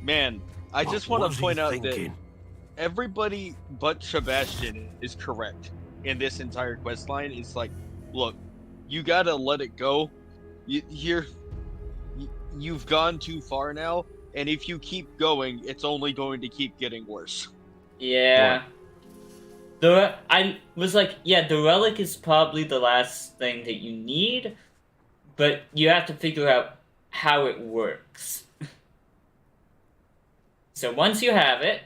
Man, I just want to point out that everybody but Sebastian is correct in this entire quest line. It's like, look, you gotta let it go. You've gone too far now, and if you keep going, it's only going to keep getting worse. Yeah. I was like, yeah, the relic is probably the last thing that you need, but you have to figure out how it works. So once you have it,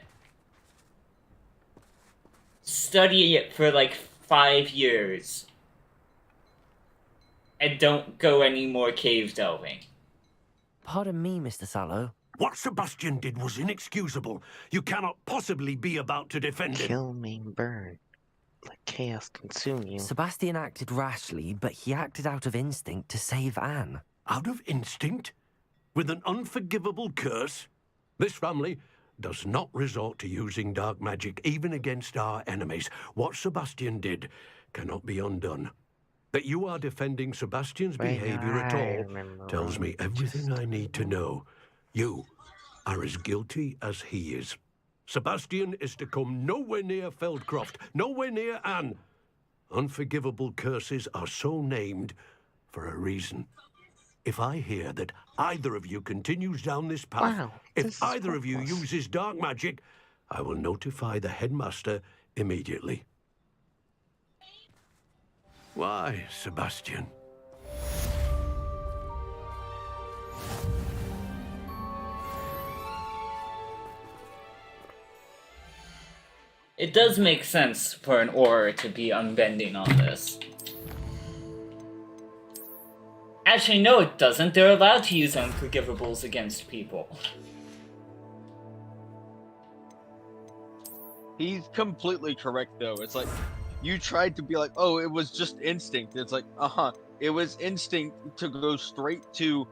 study it for like 5 years. And don't go any more cave delving. Pardon me, Mr. Sallow. What Sebastian did was inexcusable. You cannot possibly be about to defend him. Kill, maim, burn. Let chaos consume you. Sebastian acted rashly, but he acted out of instinct to save Anne. Out of instinct? With an unforgivable curse? This family does not resort to using dark magic even against our enemies. What Sebastian did cannot be undone. That you are defending Sebastian's behavior at all tells me everything I need to know. You are as guilty as he is. Sebastian is to come nowhere near Feldcroft, nowhere near Anne. Unforgivable curses are so named for a reason. If I hear that either of you continues down this path, if either of you uses dark magic, I will notify the headmaster immediately. Why, Sebastian? It does make sense for an aura to be unbending on this. Actually, no, it doesn't. They're allowed to use unforgivables against people. He's completely correct, though. It's like, you tried to be like, oh, it was just instinct. It's like, it was instinct to go straight to,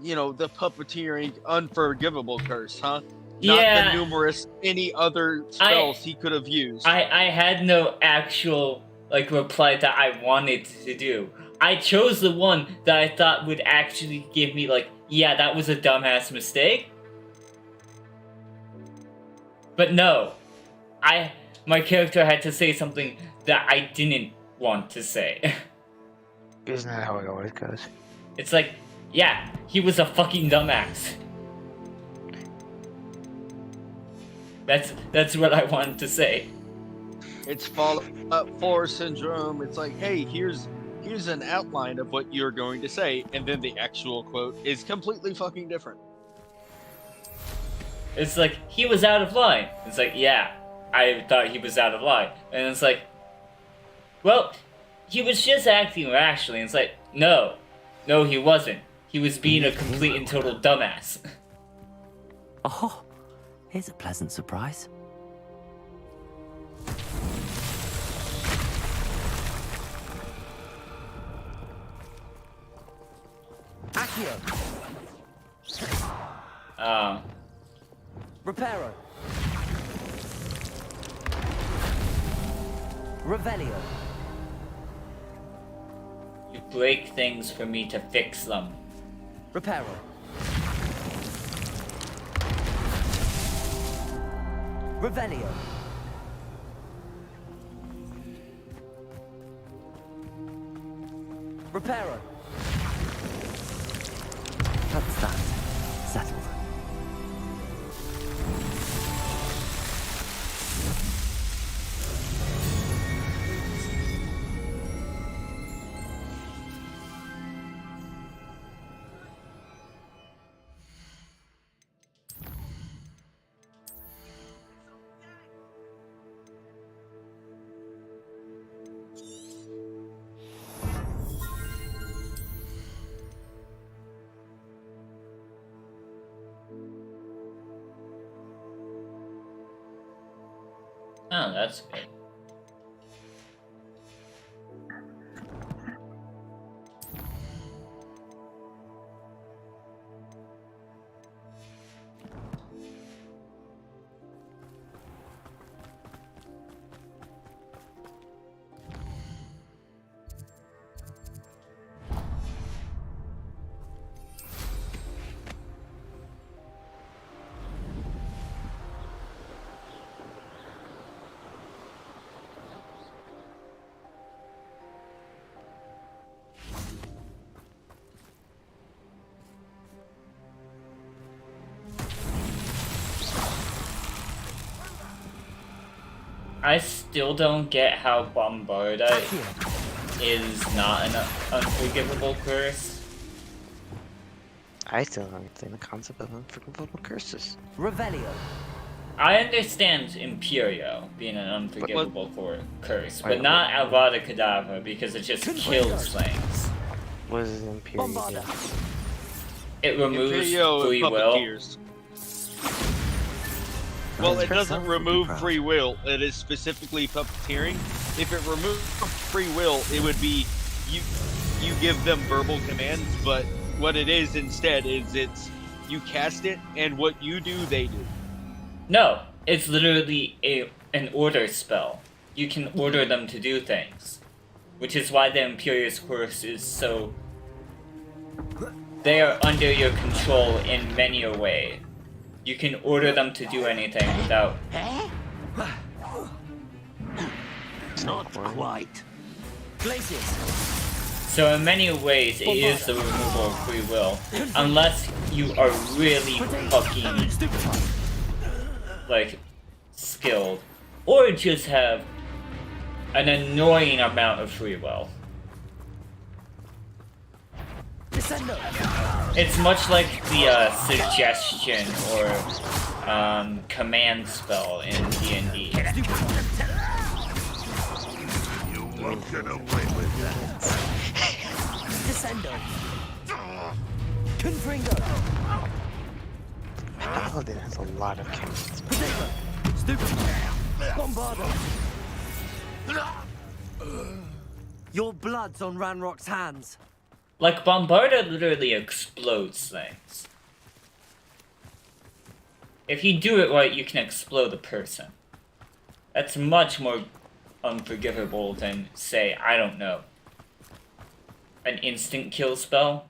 you know, the puppeteering unforgivable curse, huh? Not Yeah. the numerous any other spells he could have used. I had no actual, like, reply that I wanted to do. I chose the one that I thought would actually give me, like, yeah, that was a dumbass mistake. But no. My character had to say something that I didn't want to say. Isn't that how it always goes? It's like, yeah, he was a fucking dumbass. That's what I wanted to say. It's Fallout 4 syndrome. It's like, hey, here's an outline of what you're going to say, and then the actual quote is completely fucking different. It's like, he was out of line. It's like, yeah, I thought he was out of line. And it's like, well, he was just acting rationally. It's like, no, he wasn't. He was being a complete and total dumbass. Oh, here's a pleasant surprise. Accio. Reparo. Revelio. You break things for me to fix them. Reparo. Revelio. Reparo. That's that. Settled. Oh, that's good. I still don't get how Bombarda is not an unforgivable curse. I still don't understand the concept of unforgivable curses. Revelio. I understand Imperio being an unforgivable curse, but not Avada Kedavra because it just kills things. What does Imperio do? It removes Imperio free will. puppeteers. Well, it doesn't remove free will. It is specifically puppeteering. If it removed free will, it would be you give them verbal commands, but what it is instead is it's you cast it, and what you do, they do. No, it's literally an order spell. You can order them to do things, which is why the Imperious Curse is so... They are under your control in many a way. You can order them to do anything without... Not quite. Glaciers. So in many ways, it is the removal of free will. Unless you are really fucking... like, skilled. Or just have an annoying amount of free will. It's much like the suggestion or command spell in D&D. You won't get away with that. Descendo. Confringo. Paladin has a lot of cannons. Stupid. Bombardo. Your blood's on Ranrock's hands. Like, Bombarda literally explodes things. If you do it right, you can explode a person. That's much more unforgivable than, say, I don't know, an instant kill spell.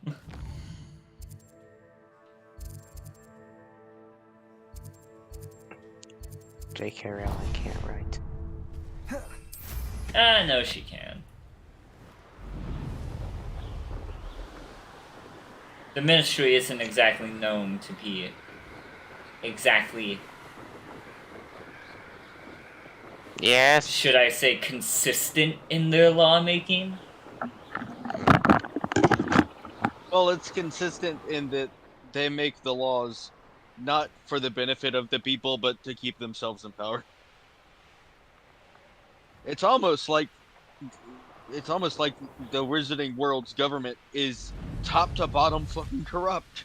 J.K. Rowling can't write. No, she can. The Ministry isn't exactly known to be exactly Yes. Should I say consistent in their lawmaking? Well, it's consistent in that they make the laws not for the benefit of the people, but to keep themselves in power. It's almost like the Wizarding World's government is top to bottom fucking corrupt.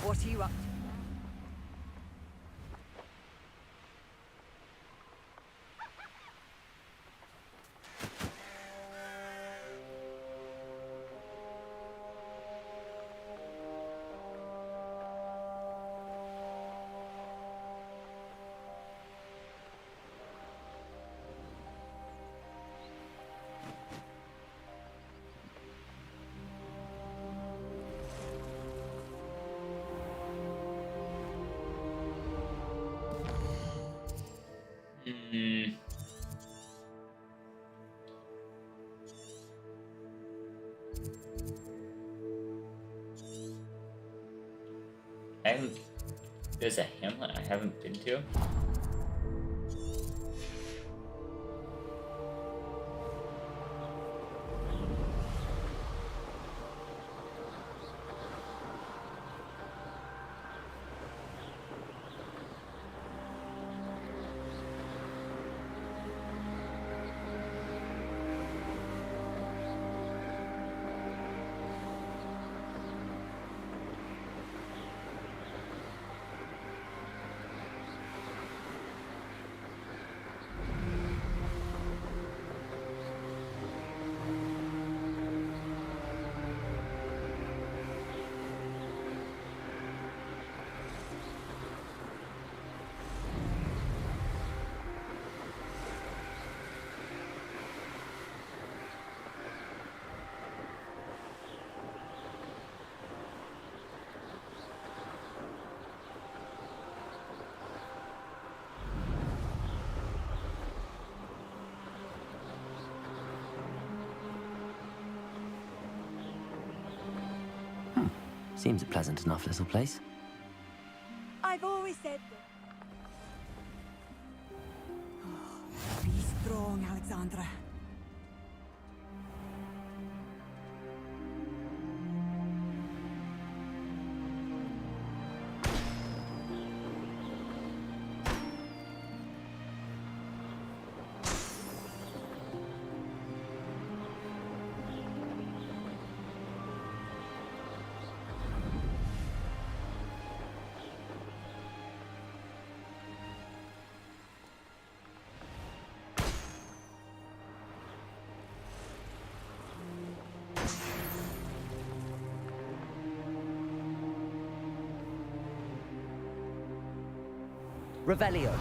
What are you up to? Hmm. There's a hamlet I haven't been to. Seems a pleasant enough little place. I've always said that. Be strong, Alexandra. Revelio.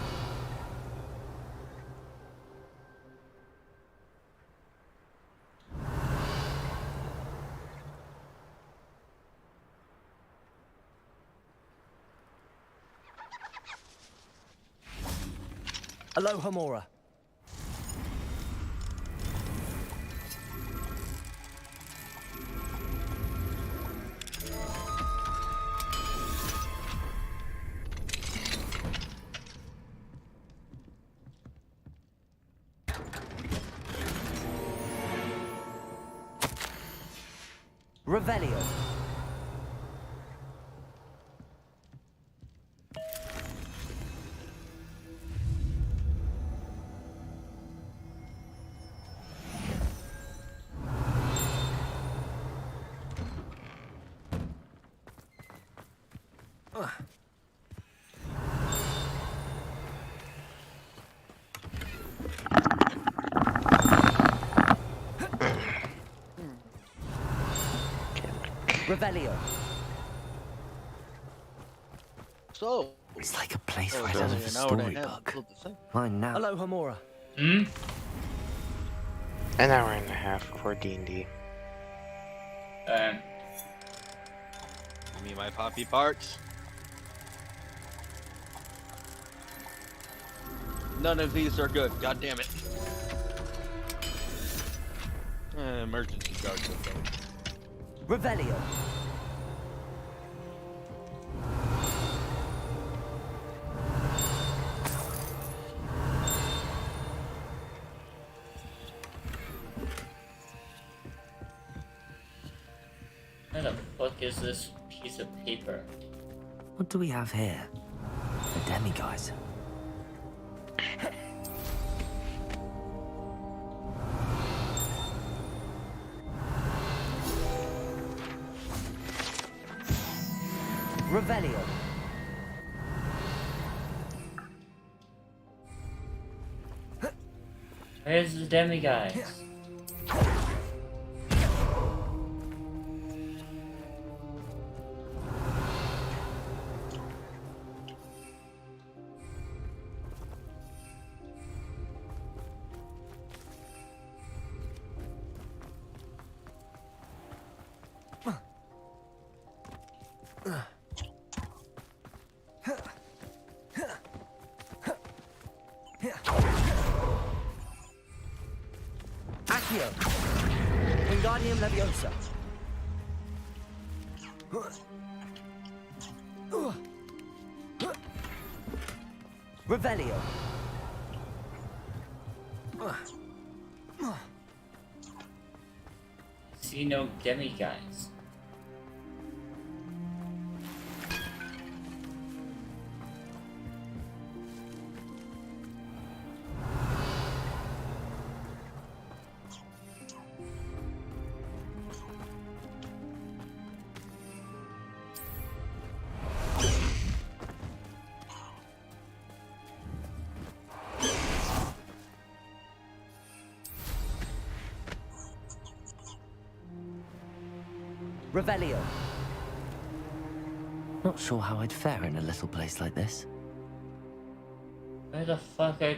Aloha Mora. Revelio. Revelio. So It's like a place right it's out only of a an hour and a half storybook. until the thing. Mine now. Aloha Mora. Hmm? An hour and a half for D&D. Uh, Give me my poppy parts. None of these are good. God damn it. Emergency guards, okay. Revelio. Where the fuck is this piece of paper? What do we have here? The demiguise. Revelio. Where's the demiguise? Accio. Wingardium Leviosa. Revelio. See no demiguise. Revelio. Not sure how I'd fare in a little place like this. Where the fuck are...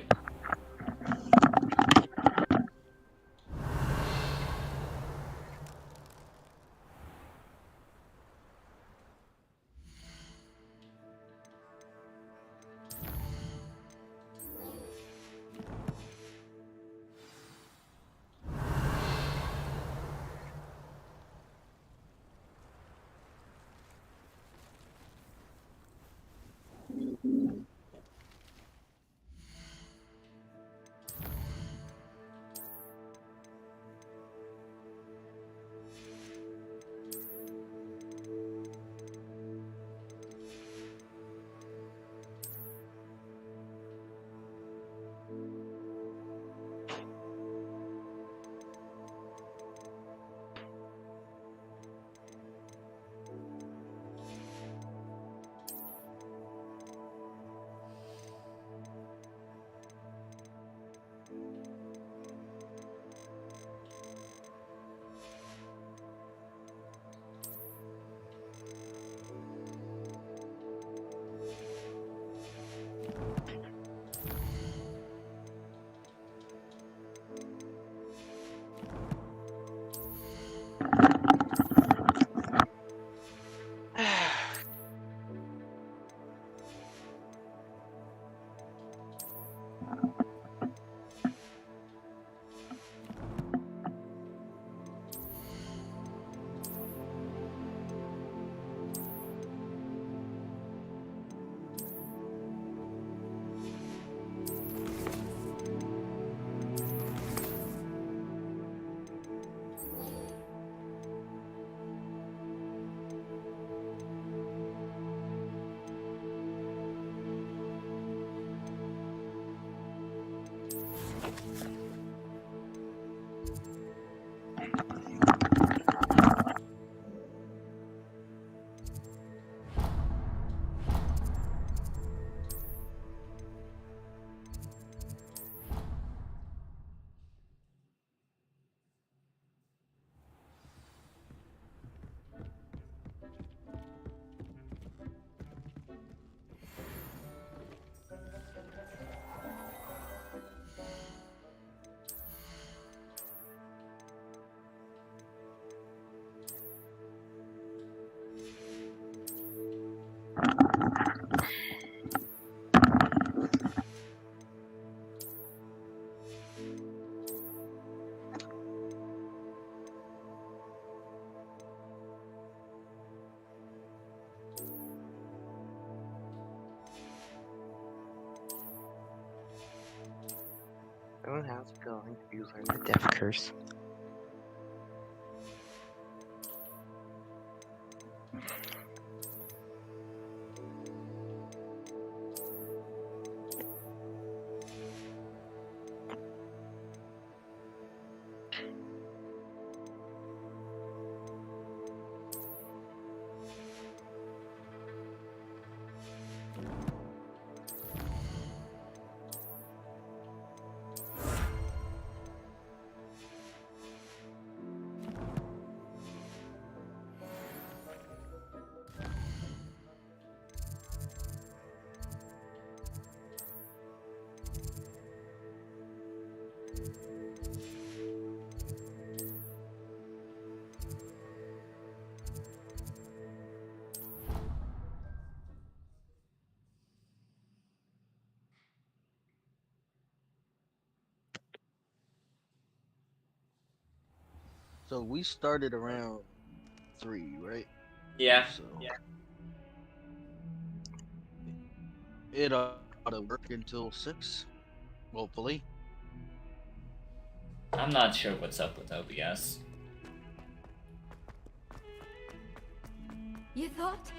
everyone. How's it going? You learned the death curse. So we started around 3, right? Yeah. So it ought to work until 6, hopefully. I'm not sure what's up with OBS. You thought?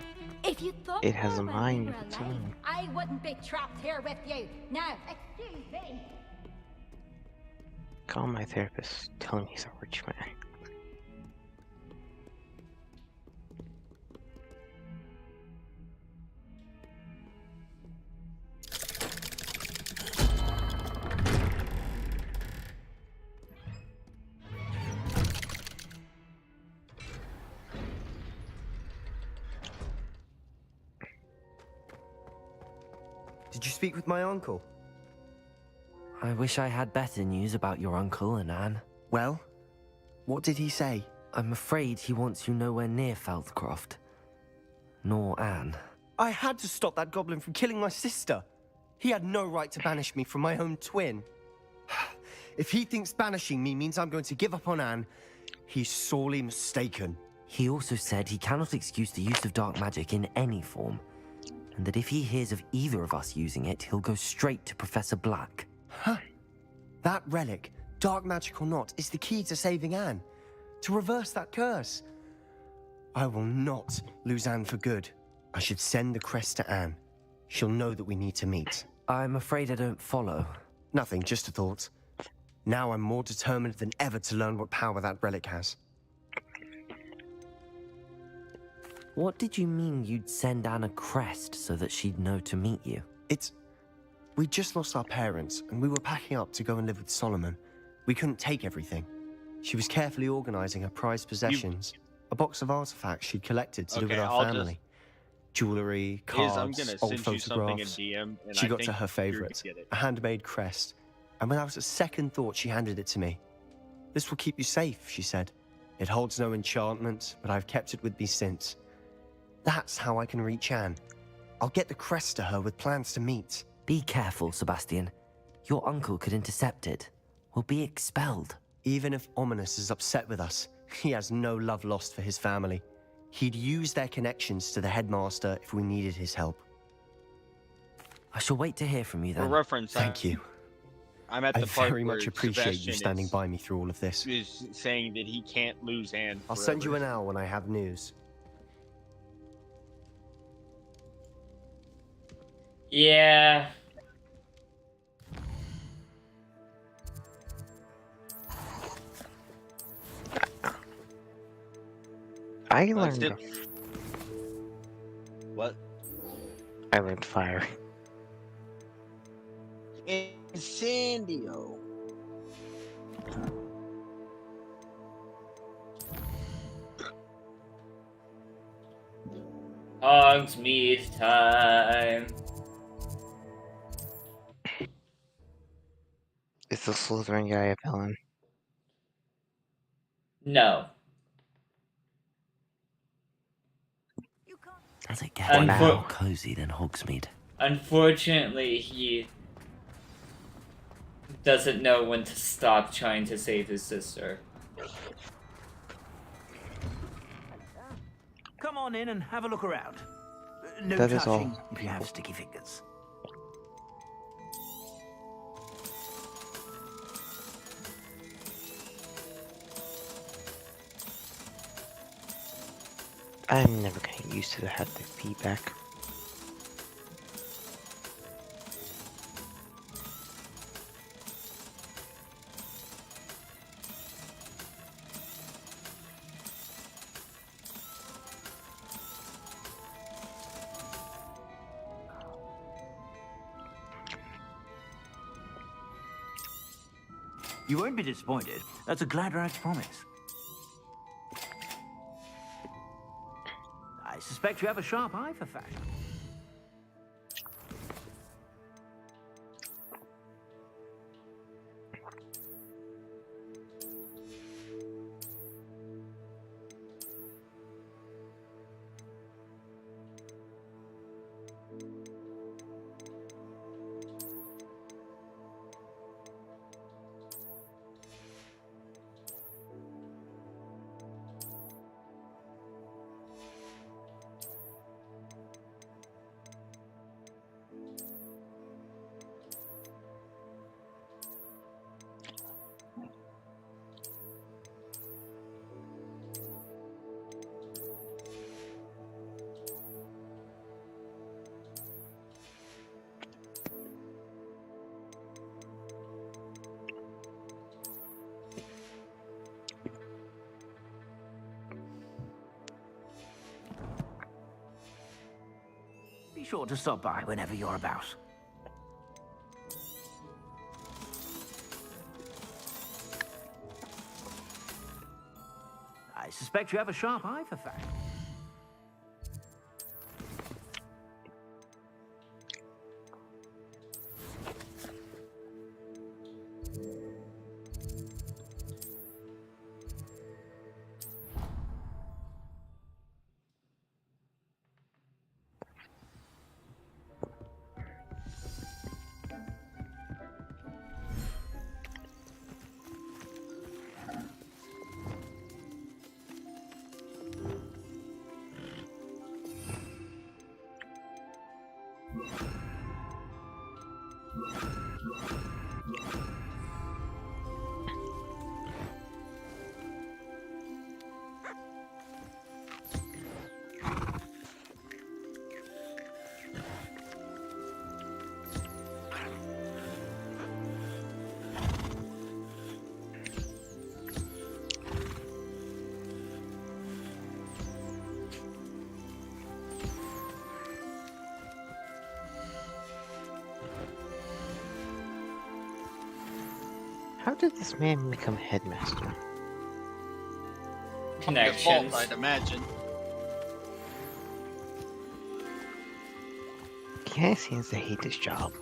If you thought It has more a when mind we of were its alive, own. I wouldn't be trapped here with you. Now, excuse me. Call my therapist. Tell him he's a rich man. Did you speak with my uncle? I wish I had better news about your uncle and Anne. Well, what did he say? I'm afraid he wants you nowhere near Feldcroft. Nor Anne. I had to stop that goblin from killing my sister. He had no right to banish me from my own twin. If he thinks banishing me means I'm going to give up on Anne, he's sorely mistaken. He also said he cannot excuse the use of dark magic in any form, and that if he hears of either of us using it, he'll go straight to Professor Black. Huh. That relic, dark magic or not, is the key to saving Anne. To reverse that curse. I will not lose Anne for good. I should send the crest to Anne. She'll know that we need to meet. I'm afraid I don't follow. Nothing, just a thought. Now I'm more determined than ever to learn what power that relic has. What did you mean you'd send Anne a crest so that she'd know to meet you? We just lost our parents, and we were packing up to go and live with Solomon. We couldn't take everything. She was carefully organizing her prized possessions. A box of artifacts she'd collected to do with our family. Jewelry, cards, I'm gonna old send you something in photographs. DM, and She I got to think her you're favorite, gonna get it. a handmade crest. And without a second thought, she handed it to me. This will keep you safe, she said. It holds no enchantment, but I've kept it with me since. That's how I can reach Anne. I'll get the crest to her with plans to meet. Be careful, Sebastian. Your uncle could intercept it. We'll be expelled. Even if Ominous is upset with us, he has no love lost for his family. He'd use their connections to the headmaster if we needed his help. I shall wait to hear from you then. For reference, Thank you. I'm at I the part very where much appreciate Sebastian you standing by me through all of this. is saying that he can't lose Anne. I'll send you forever. an owl when I have news. Yeah. I Let's learned. What? I learned fire. Incendio. Hogsmeade time. Is the Slytherin guy a villain? No. Does it get Unfor- any more cozy than Hogsmeade? Unfortunately, he doesn't know when to stop trying to save his sister. Come on in and have a look around. No That is touching all. if you have sticky fingers. I'm never gonna get used to the haptic feedback. You won't be disappointed. That's a Gladrag's promise. I suspect you have a sharp eye for fashion. Be sure to stop by whenever you're about. I suspect you have a sharp eye for fashion. How did this man become headmaster? Connections. Default, I'd imagine. He seems to hate this job.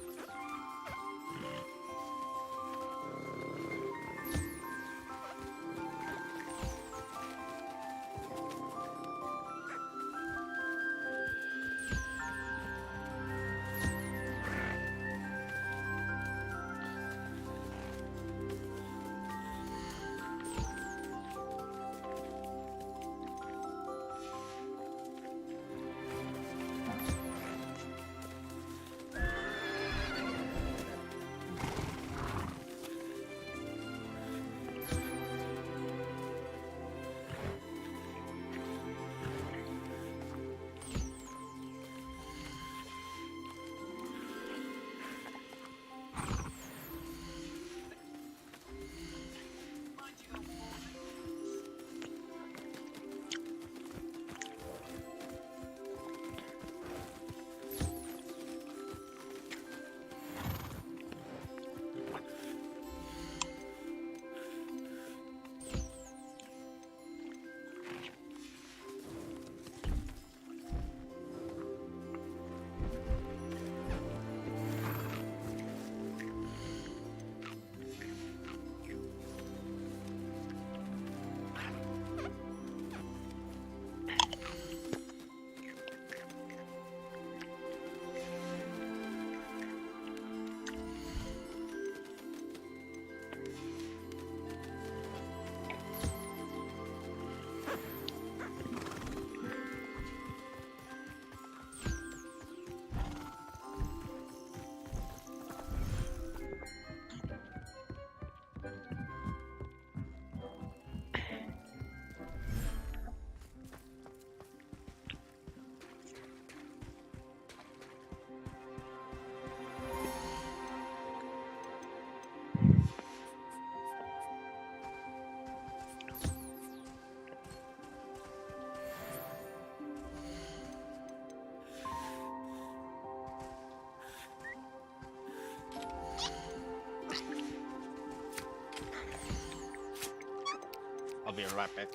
be right back.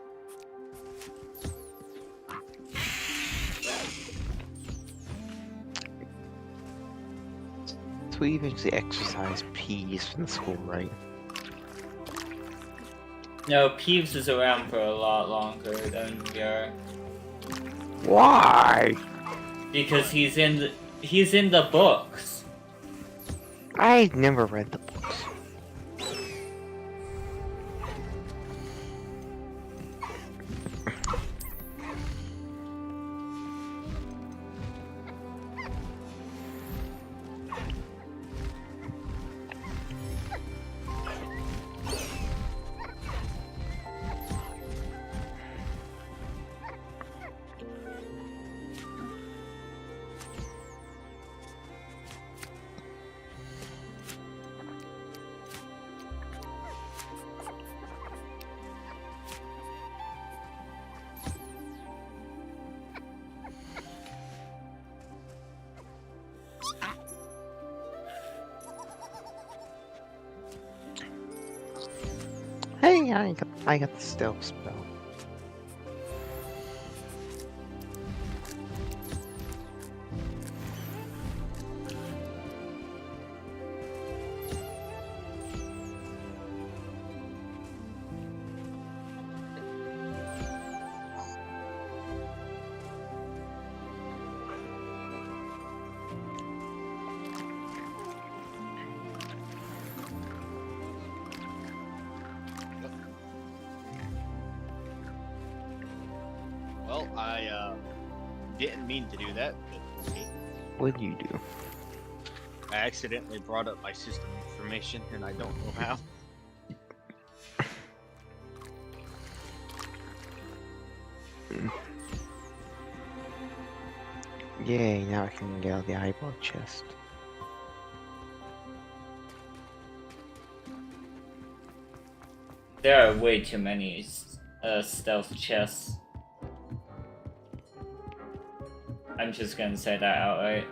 So we eventually exercise Peas from the school, right? No, Peeves is around for a lot longer than we are. Why? Because he's in the books. I never read the books. Hey, I got the stealth spell. Well, I didn't mean to do that, but okay. What do you do? I accidentally brought up my system information, and I don't know how. Yay, now I can get out the eyeball chest. There are way too many stealth chests. I'm just gonna say that outright.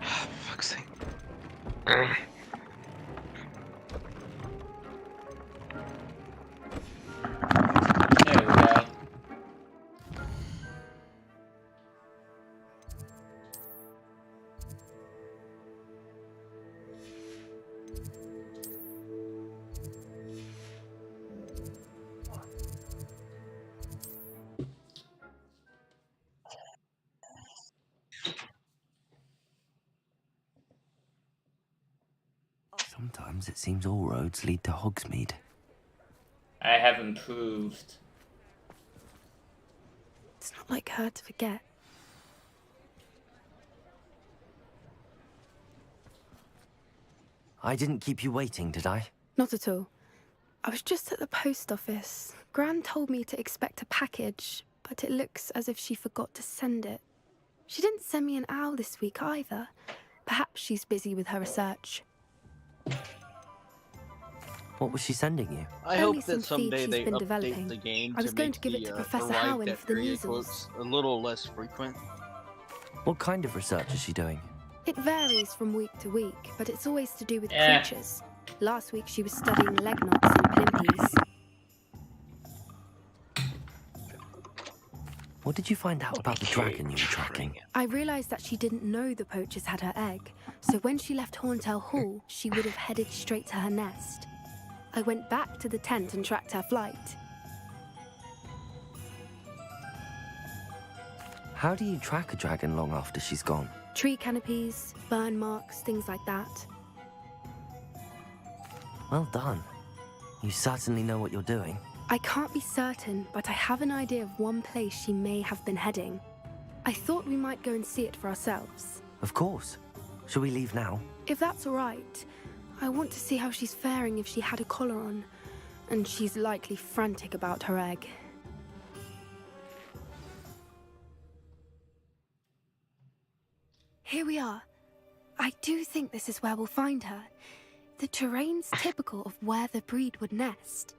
Fuck's sake. There we go. Sometimes it seems all roads lead to Hogsmeade. I have improved. It's not like her to forget. I didn't keep you waiting, did I? Not at all. I was just at the post office. Gran told me to expect a package, but it looks as if she forgot to send it. She didn't send me an owl this week either. Perhaps she's busy with her research. What was she sending you? I Only hope that some feed someday she's they been update developing. the game I was to going make to give it to the Professor arrived Howin at for the area measles. quotes a little less frequent. What kind of research is she doing? It varies from week to week, but it's always to do with Yeah. creatures. Last week she was studying leg knots and plimpies. What did you find out about the dragon you were tracking? I realized that she didn't know the poachers had her egg, so when she left Horntail Hall, she would have headed straight to her nest. I went back to the tent and tracked her flight. How do you track a dragon long after she's gone? Tree canopies, burn marks, things like that. Well done. You certainly know what you're doing. I can't be certain, but I have an idea of one place she may have been heading. I thought we might go and see it for ourselves. Of course. Shall we leave now? If that's all right, I want to see how she's faring if she had a collar on, and she's likely frantic about her egg. Here we are. I do think this is where we'll find her. The terrain's typical of where the breed would nest.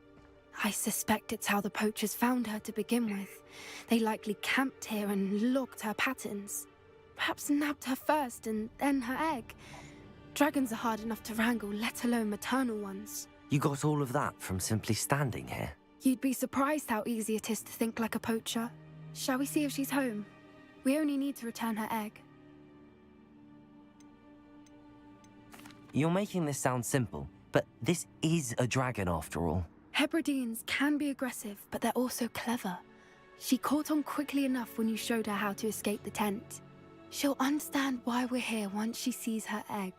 I suspect it's how the poachers found her to begin with. They likely camped here and logged her patterns. Perhaps nabbed her first and then her egg. Dragons are hard enough to wrangle, let alone maternal ones. You got all of that from simply standing here? You'd be surprised how easy it is to think like a poacher. Shall we see if she's home? We only need to return her egg. You're making this sound simple, but this is a dragon after all. Hebrideans can be aggressive, but they're also clever. She caught on quickly enough when you showed her how to escape the tent. She'll understand why we're here once she sees her egg.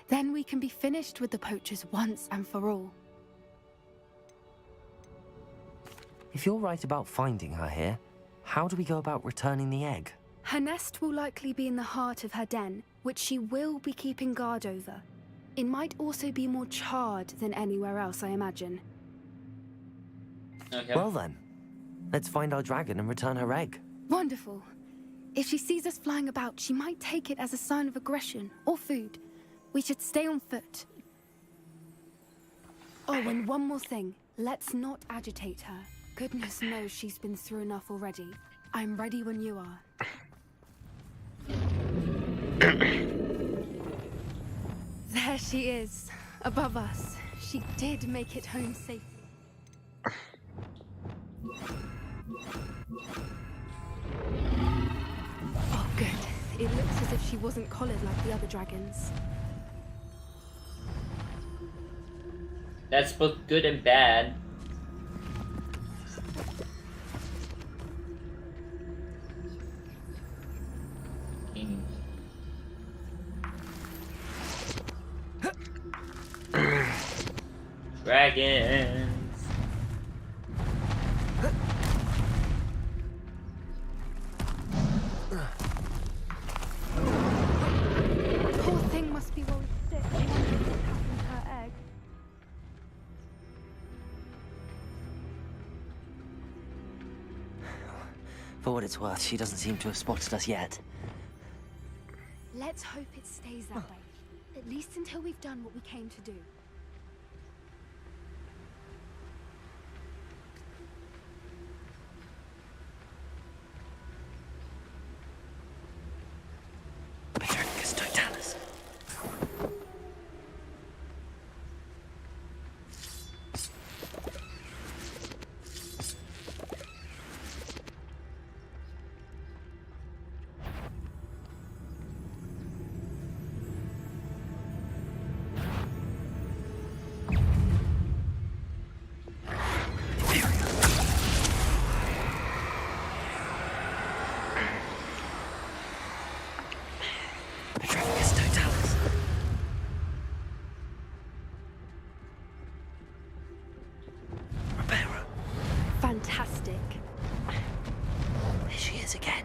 Then we can be finished with the poachers once and for all. If you're right about finding her here, how do we go about returning the egg? Her nest will likely be in the heart of her den, which she will be keeping guard over. It might also be more charred than anywhere else, I imagine. Okay. Well then, let's find our dragon and return her egg. Wonderful. If she sees us flying about, she might take it as a sign of aggression or food. We should stay on foot. Oh, and one more thing. Let's not agitate her. Goodness knows she's been through enough already. I'm ready when you are. There she is, above us. She did make it home safely. Oh, good. It looks as if she wasn't collared like the other dragons. That's both good and bad. Dragons. Poor thing must be worried sick. Wondering what happened to her egg. For what it's worth, she doesn't seem to have spotted us yet. Let's hope it stays that way. At least until we've done what we came to do. Petricus totalis. Petricus totalis. Reparo. Fantastic. There she is again.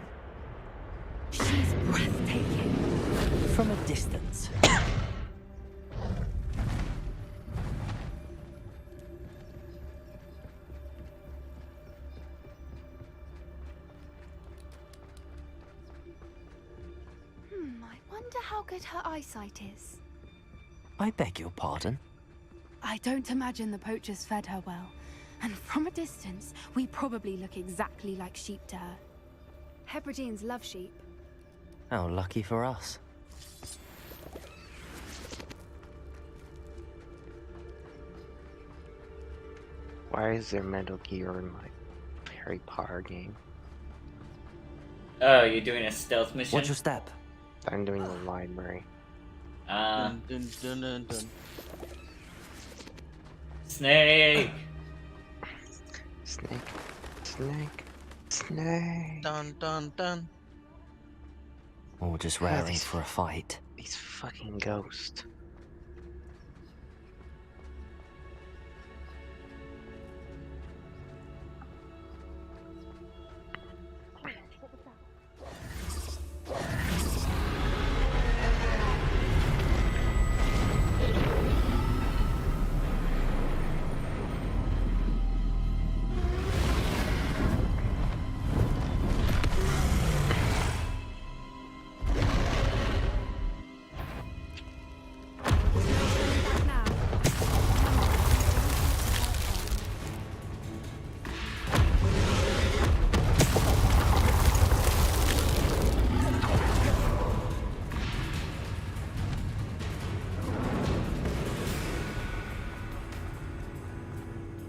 She's breathtaking. From a distance. I wonder how good her eyesight is. I beg your pardon? I don't imagine the poachers fed her well. And from a distance, we probably look exactly like sheep to her. Hebrideans love sheep. How lucky for us. Why is there Metal Gear in my Harry Potter game? Oh, you're doing a stealth mission? Watch your step. I'm doing the library. Dun, dun, dun, dun, dun. Snake! Snake, snake, snake. Dun dun dun. Or just raring for a fight. These fucking ghosts.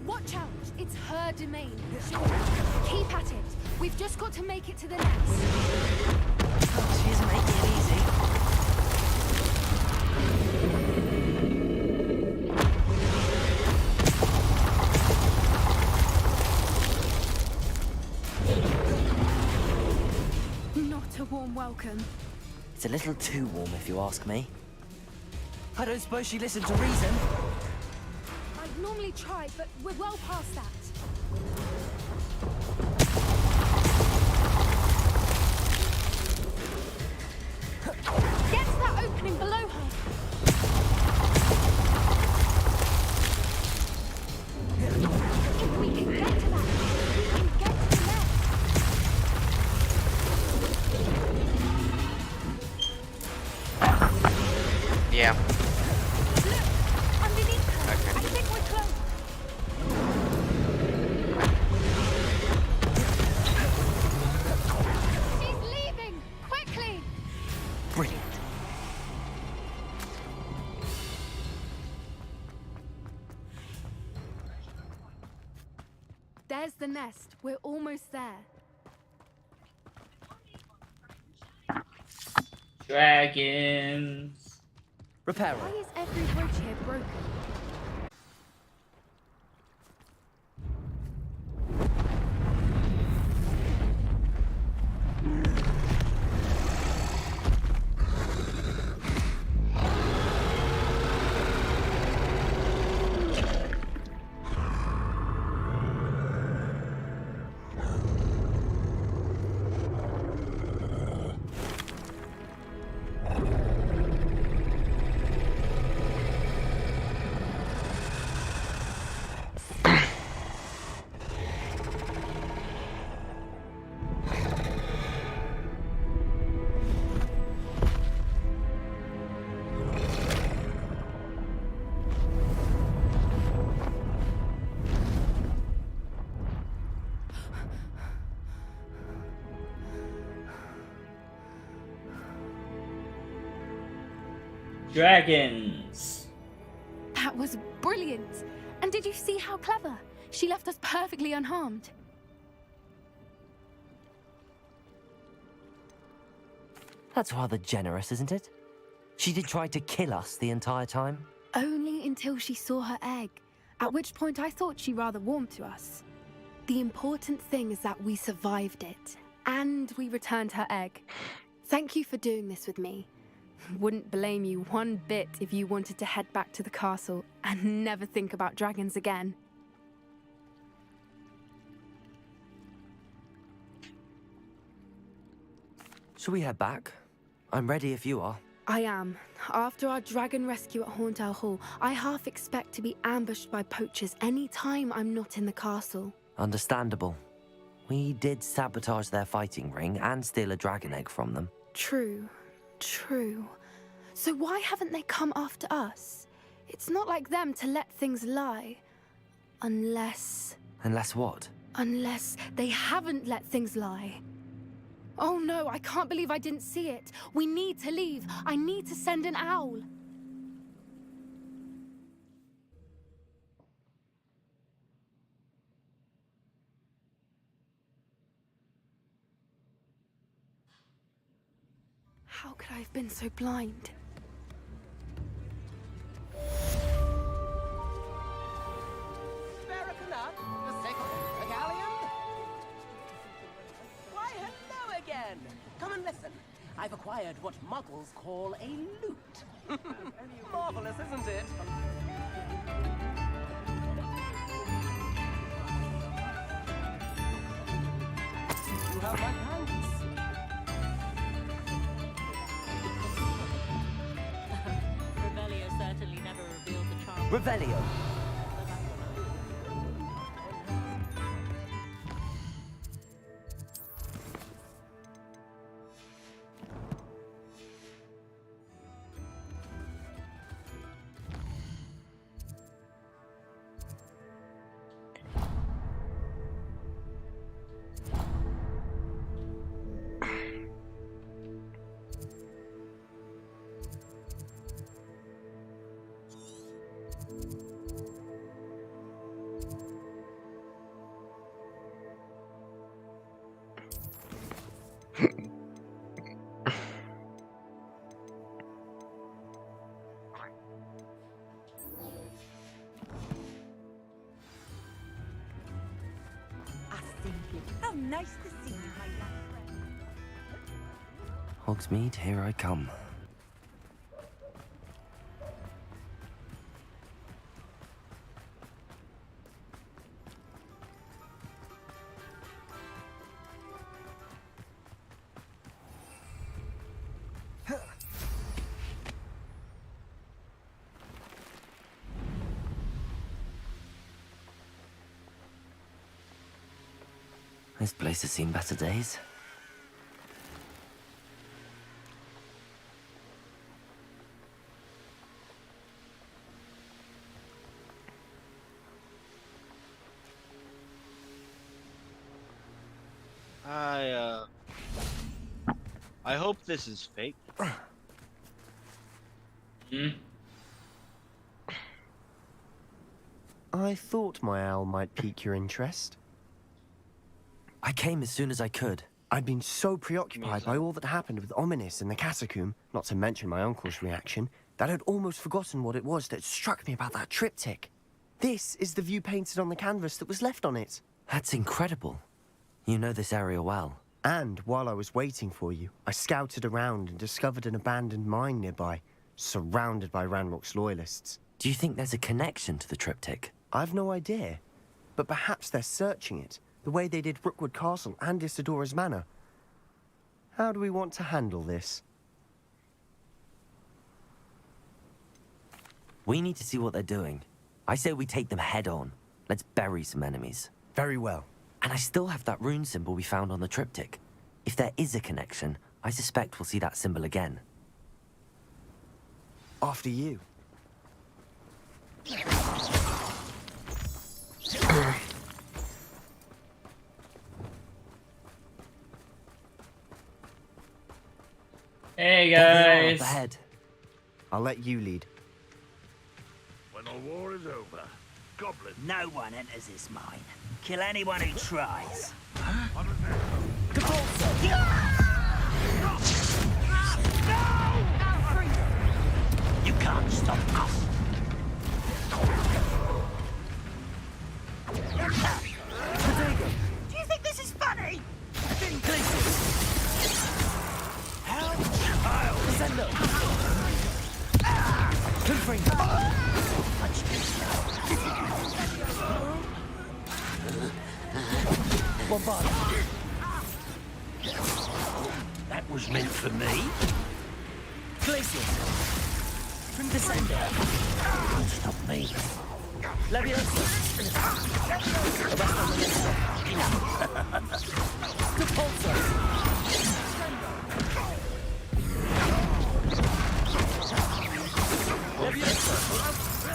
Watch out! It's her domain. Keep at it. We've just got to make it to the nest. She's making it easy. Not a warm welcome. It's a little too warm if you ask me. I don't suppose she listened to reason. I'd normally try, but we're well past that. Get to that opening below her. If we can get to that, we can get to the nest. Yeah. Look, underneath her. Okay. I think we're close. She's leaving! Quickly! Brilliant. There's the nest. We're almost there. Dragons! Repair Why is every bridge here broken? Dragons! That was brilliant. And did you see how clever? She left us perfectly unharmed. That's rather generous, isn't it? She did try to kill us the entire time. Only until she saw her egg, at which point I thought she rather warmed to us. The important thing is that we survived it, and we returned her egg. Thank you for doing this with me. Wouldn't blame you one bit if you wanted to head back to the castle and never think about dragons again. Shall we head back? I'm ready if you are. I am. After our dragon rescue at Hauntel Hall, I half expect to be ambushed by poachers any time I'm not in the castle. Understandable. We did sabotage their fighting ring and steal a dragon egg from them. True. True. So why haven't they come after us? It's not like them to let things lie. Unless what? Unless they haven't let things lie. Oh no, I can't believe I didn't see it. We need to leave. I need to send an owl. How could I have been so blind? Why, hello again! Come and listen. I've acquired what muggles call a lute. Marvelous, isn't it? You have my thanks. Revelio certainly never revealed the charm. Revelio. How nice to see you, my young friend. Hogsmeade, here I come. This place has seen better days. I hope this is fake. I thought my owl might pique your interest. I came as soon as I could. I'd been so preoccupied by all that happened with Ominis in the catacomb, not to mention my uncle's reaction, that I'd almost forgotten what it was that struck me about that triptych. This is the view painted on the canvas that was left on it. That's incredible. You know this area well. And while I was waiting for you, I scouted around and discovered an abandoned mine nearby, surrounded by Ranrock's loyalists. Do you think there's a connection to the triptych? I've no idea, but perhaps they're searching it, the way they did Rookwood Castle and Isidora's Manor. How do we want to handle this? We need to see what they're doing. I say we take them head on. Let's bury some enemies. Very well. And I still have that rune symbol we found on the triptych. If there is a connection, I suspect we'll see that symbol again. After you. Hey guys. Ahead. I'll let you lead. When all war is over, goblins. No one enters this mine. Kill anyone who tries. You can't stop us. Do you think this is funny? Help! Send up. That was meant for me. Glacius. From Descender. Can't stop me. Leviosa. Repulsor. Leviosa.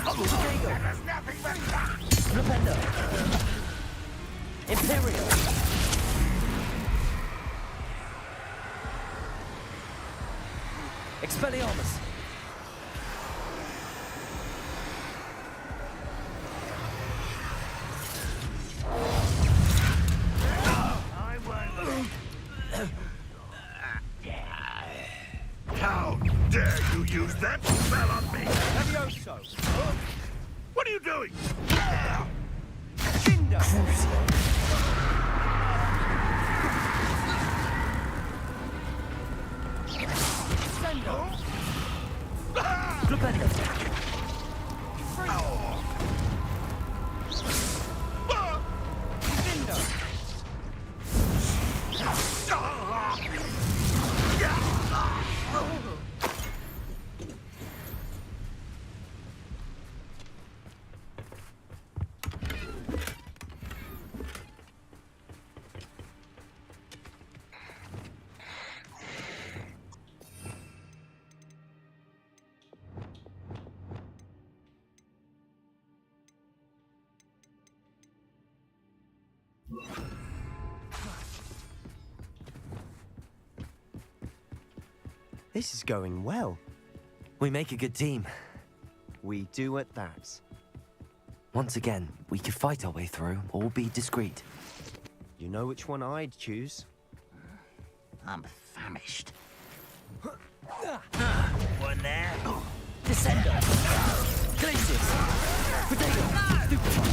Expelliarmus! How dare you use that spell on me? Levioso! What are you doing? Cinder! Sendo! Flipendo! Cinder! This is going well. We make a good team. We do at that. Once again, we could fight our way through or be discreet. You know which one I'd choose? I'm famished. One there. Descendo! Glacius! Potato! Stupefy!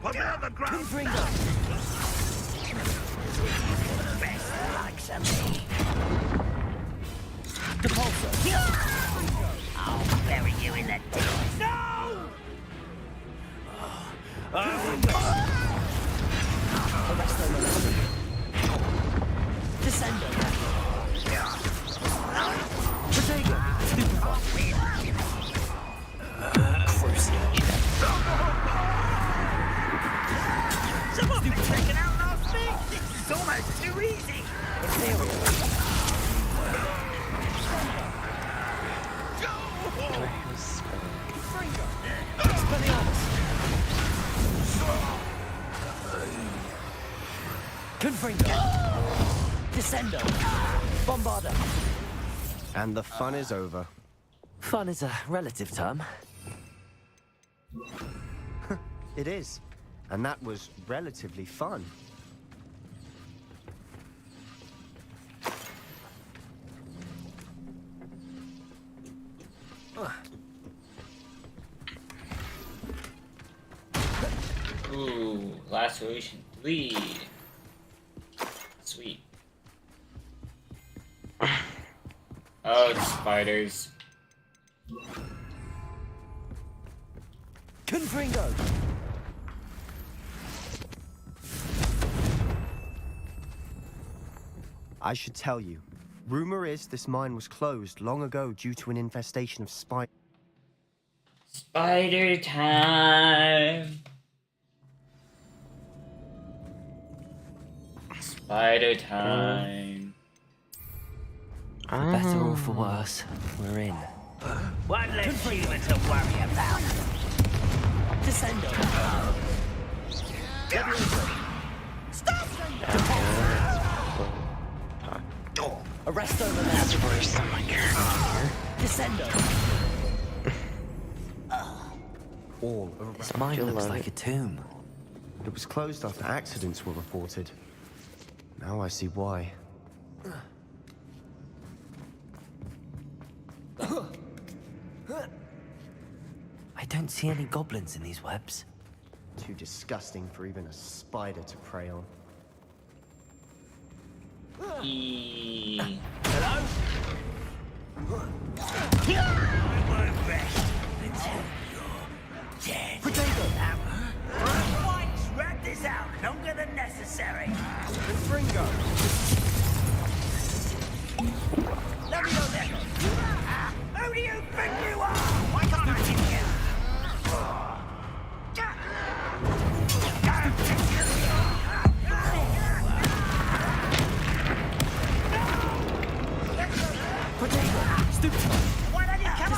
Put me on the ground! Confringo! Best likes of me. Depulso! I'll bury you in the depths. No! Descendo! Potato! Stupefy! Someone been taken out last week. This is almost too easy. Confringo! Descendo! Bombarda! And the fun is over. Fun is a relative term. It is. And that was relatively fun. Ooh, laceration 3. Sweet. Oh, it's spiders. Confringo! I should tell you. Rumor is this mine was closed long ago due to an infestation of spiders. Spider time! Spider time. For better or for worse, we're in. One less human to worry about. Descendo! Stop! Arresto the That's worse than my character. Descendo! All around. This mine looks like a tomb. It was closed after accidents were reported. Now I see why. I don't see any goblins in these webs. Too disgusting for even a spider to prey on. Hello? I won't rest until you're dead. Potato! White's dragged this out longer than necessary. Fringo! Levioso! Who do you think you are? Why can't I hit you? Potato! Stupid! Why don't you come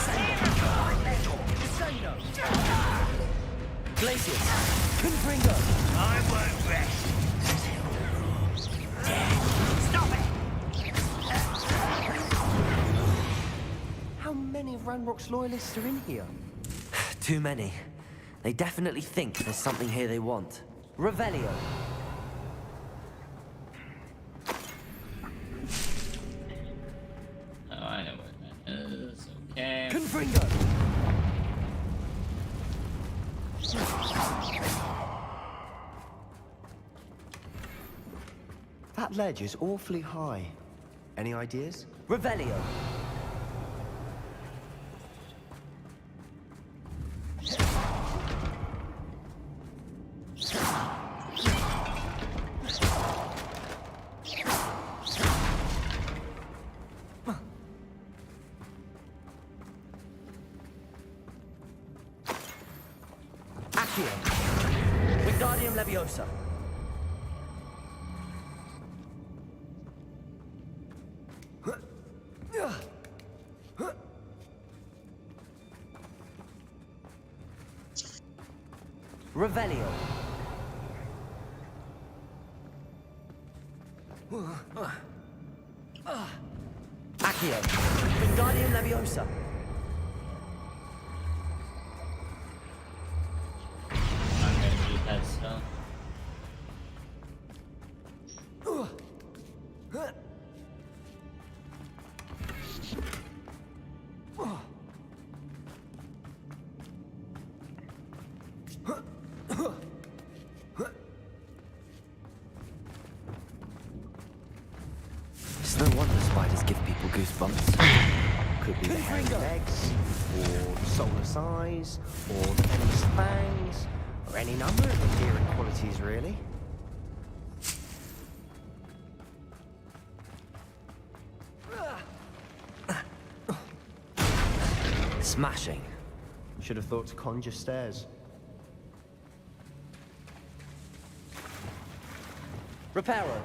Glacius! Confringo! I won't rest! Stop it! How many of Ranrock's loyalists are in here? Too many. They definitely think there's something here they want. Revelio. Oh, I know where that is. Okay. Confringo! That ledge is awfully high. Any ideas? Revelio. Accio! Wingardium Leviosa! Revelio. Accio! Wingardium Leviosa! I'm gonna need that spell. It's no wonder spiders give people goosebumps. Could be the hairy legs, or soulless eyes, or the venomous fangs, or any number of endearing qualities, really. Smashing. Should have thought to conjure stairs. Reparo.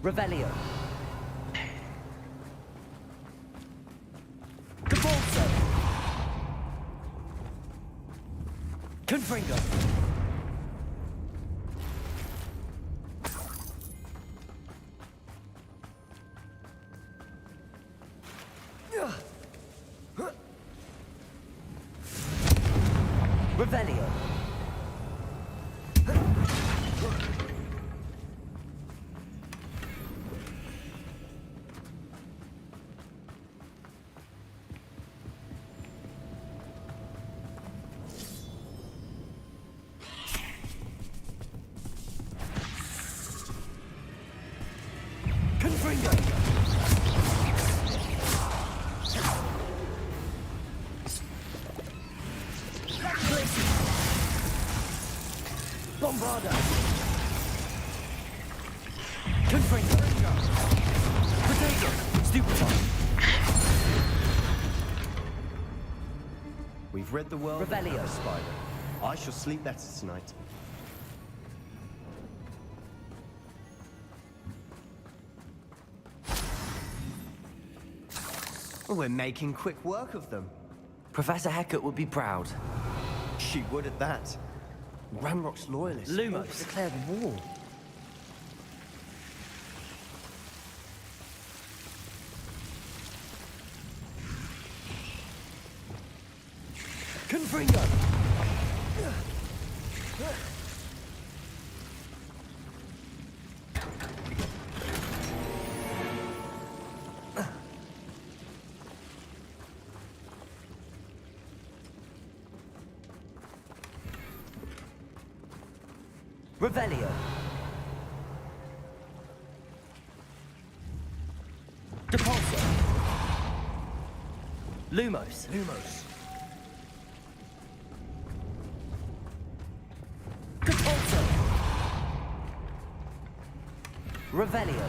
Revelio. Cabalso! Confringo! Revelio. Confringo! Bombarda! Confringo! Potato! Stupefy! We've rid the world of Revelio. the spider. I shall sleep better tonight. We're making quick work of them. Professor Hecat would be proud. She would at that. Ranrock's loyalists Lumos. declared war. Confringo! Revelio. Depulso! Lumos. Lumos! Depulso! Revelio.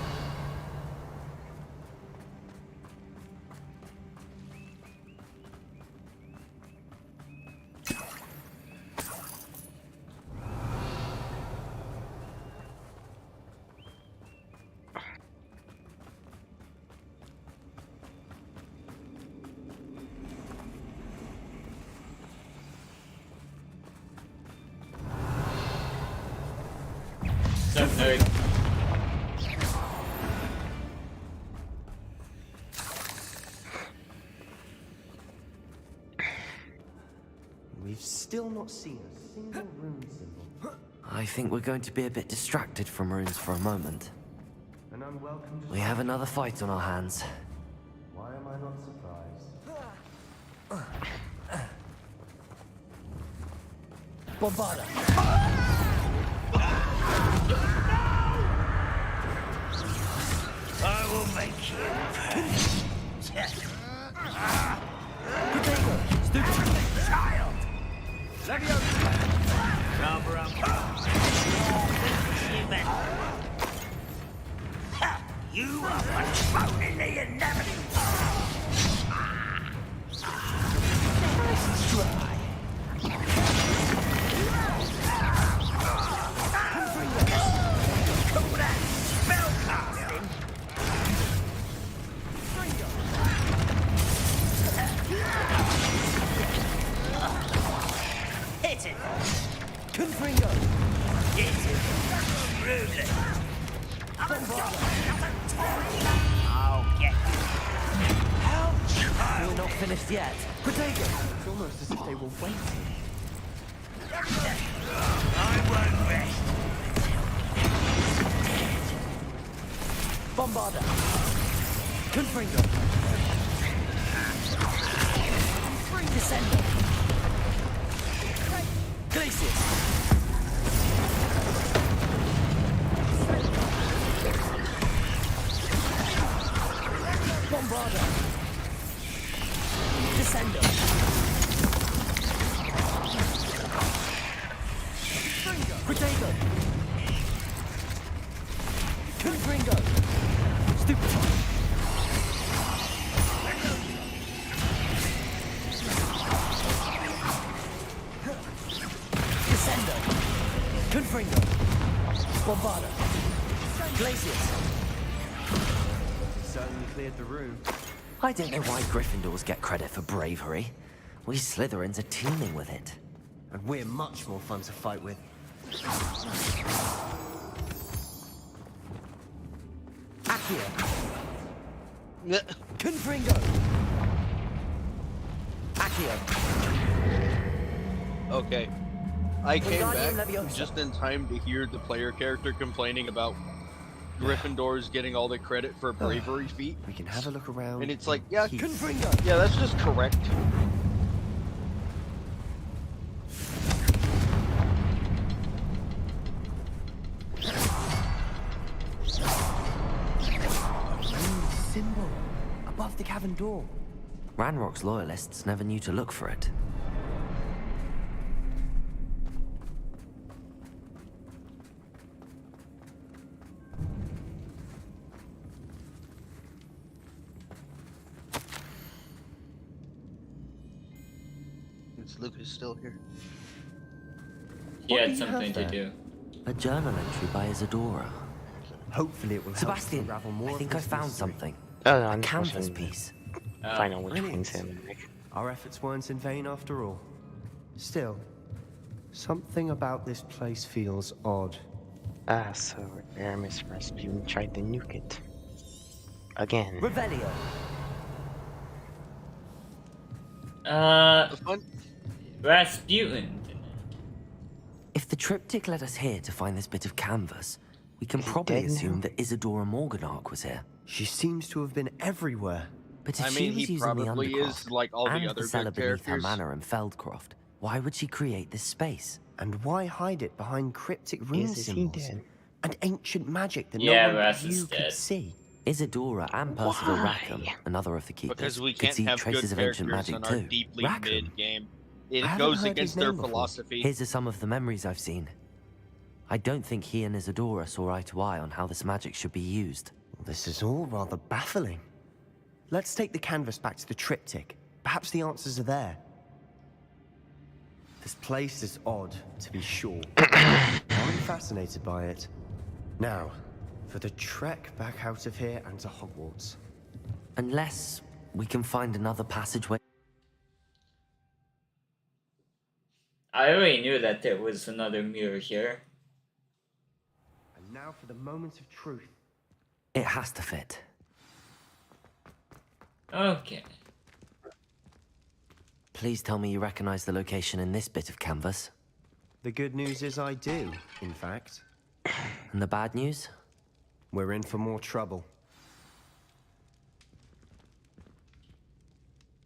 up, nerd? We've still not seen a single rune symbol. I think we're going to be a bit distracted from runes for a moment. An unwelcome We have another fight on our hands. Why am I not surprised? Bombarda! I will make you pay. Stupid Child! Leviosa! Cover up. You are but bone in the inevitable. Nice try. Call that spell casting. Hit it. Confringo! Hit it. Rudely. I'll get you. How We're not finished yet. Protego! It's almost as if they were waiting. I won't rest. Bombarda! Confringo! Descendo! Glacius! Bombarda! Descendo! Protego! Confringo! Stupid! Descendo! Confringo! Bombarda! Glacius! Certainly cleared the room. I don't know why Gryffindors get credit for bravery. We Slytherins are teeming with it. And we're much more fun to fight with. Accio! Confringo! Accio! Okay. I came Wingardium back Leviosa. just in time to hear the player character complaining about Gryffindors getting all the credit for bravery feat. We can have a look around. And it's like, yeah, Confringo! yeah, that's just correct. Symbol above the cavern door. Ranrock's loyalists never knew to look for it. Is Lucas still here? He What had do you have something to there? do. A journal entry by Isadora. Hopefully it will help us Sebastian, unravel more I of think I this found mystery. something. Oh, A I'm canvas piece. Find out which Brilliant. one's in. Our efforts weren't in vain after all. Still, something about this place feels odd. Ah, so Aramis Rasputin tried to nuke it. Again. Revelio! Rasputin. If the triptych led us here to find this bit of canvas, we can Is he probably dead assume now? that Isadora Morganach was here. She seems to have been everywhere. But if I she mean, was he using the probably Undercroft is like all the and other the cellar good beneath her characters. manor in Feldcroft, why would she create this space? And why hide it behind cryptic rune Is he symbols? dead? And ancient magic that Yeah, no one but Ras is you could dead. see. Isadora and Percival Why? Rackham, another of the keepers, Because we could can't see have traces good of ancient characters magic in our too. deeply Rackham. mid-game. It I haven't goes heard against his their name before. philosophy. Here's some of the memories I've seen. I don't think he and Isadora saw eye to eye on how this magic should be used. This is all rather baffling. Let's take the canvas back to the triptych. Perhaps the answers are there. This place is odd, to be sure. I'm fascinated by it. Now, for the trek back out of here and to Hogwarts. Unless we can find another passageway. I already knew that there was another mirror here. And now for the moment of truth. It has to fit. Okay. Please tell me you recognize the location in this bit of canvas. The good news is I do, in fact. And the bad news? We're in for more trouble.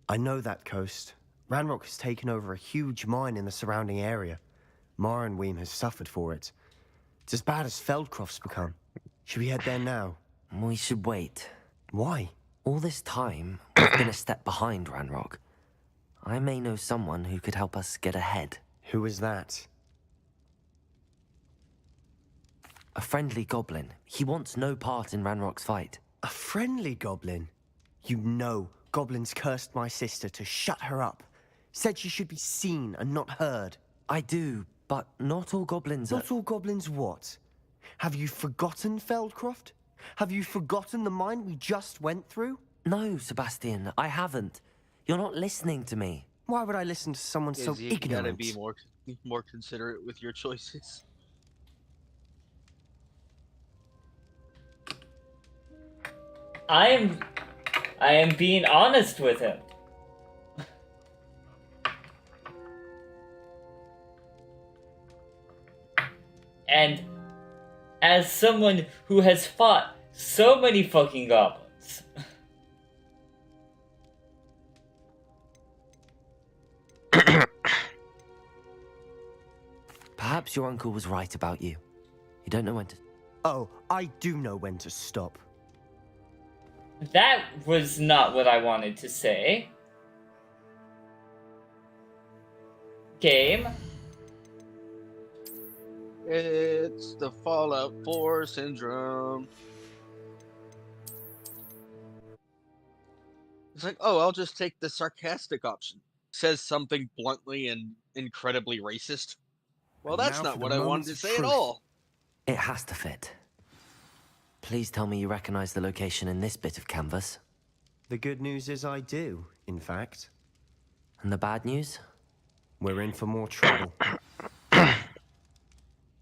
I know that coast. Ranrock has taken over a huge mine in the surrounding area. Marenweem has suffered for it. It's as bad as Feldcroft's become. Should we head there now? We should wait. Why? All this time, we've been a step behind Ranrock. I may know someone who could help us get ahead. Who is that? A friendly goblin. He wants no part in Ranrock's fight. A friendly goblin? You know goblins cursed my sister to shut her up. Said she should be seen and not heard. I do, but not all goblins are... Not all goblins what? Have you forgotten Feldcroft? Have you forgotten the mine we just went through? No, Sebastian, I haven't. You're not listening to me. Why would I listen to someone so You ignorant? gotta be more considerate with your choices. I am being honest with him. And as someone who has fought so many fucking goblins, Perhaps your uncle was right about you. You don't know when to... Oh, I do know when to stop. that was not what I wanted to say. Game. It's the Fallout 4 syndrome. It's like, oh, I'll just take the sarcastic option. Says something bluntly and incredibly racist. Well, that's Now not for what the I wanted moment to of say at truth. all. It has to fit. Please tell me you recognize the location in this bit of canvas. The good news is I do, in fact. And the bad news? We're in for more trouble.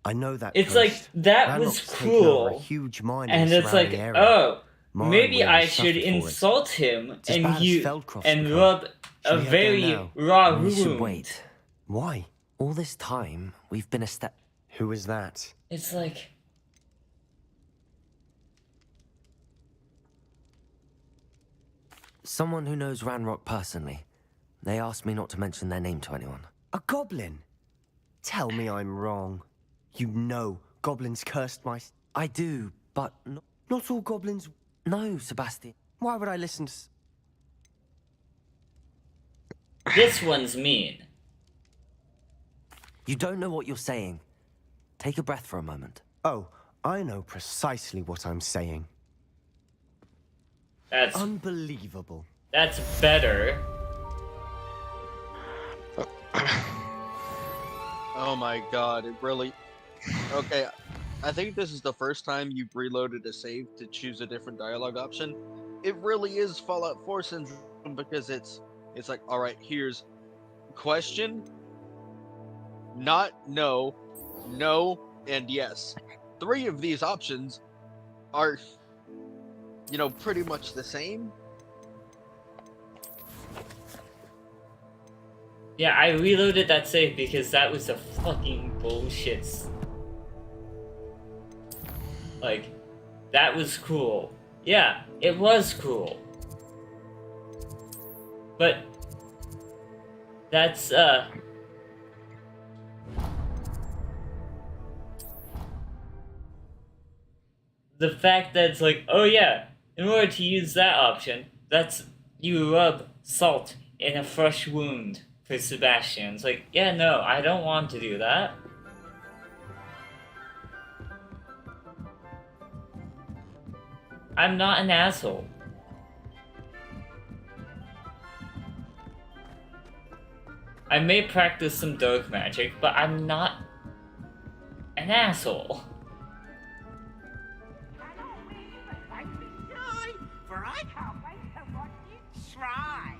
I know that It's coast. like, that was Ranrock's taken over cool. a huge mine in And the it's like, surrounding area. oh, Mine maybe really I suffered should for it. insult him It's as bad as Feldcroft's and become. rub Should a we head there very now? raw We should wound. wait. Why? All this time, we've been a step... Who is that? It's like, Someone who knows Ranrock personally. They asked me not to mention their name to anyone. A goblin? Tell me I'm wrong. You know goblins cursed my... I do, but... Not all goblins... No, Sebastian. Why would I listen to... this one's mean. You don't know what you're saying. Take a breath for a moment. Oh, I know precisely what I'm saying. That's unbelievable. That's better. Oh my god, it really... Okay, I think this is the first time you've reloaded a save to choose a different dialogue option. It really is Fallout 4 syndrome because it's like, alright, here's question, not no, no, and yes. 3 of these options are, you know, pretty much the same. Yeah, I reloaded that save because that was a fucking bullshit. Like, that was cool. Yeah, it was cool. But that's the fact that it's like, oh yeah, in order to use that option, that's you rub salt in a fresh wound for Sebastian. It's like, yeah, no, I don't want to do that. I'm not an asshole. I may practice some dark magic, but I'm not an asshole. For I can't wait to watch you try.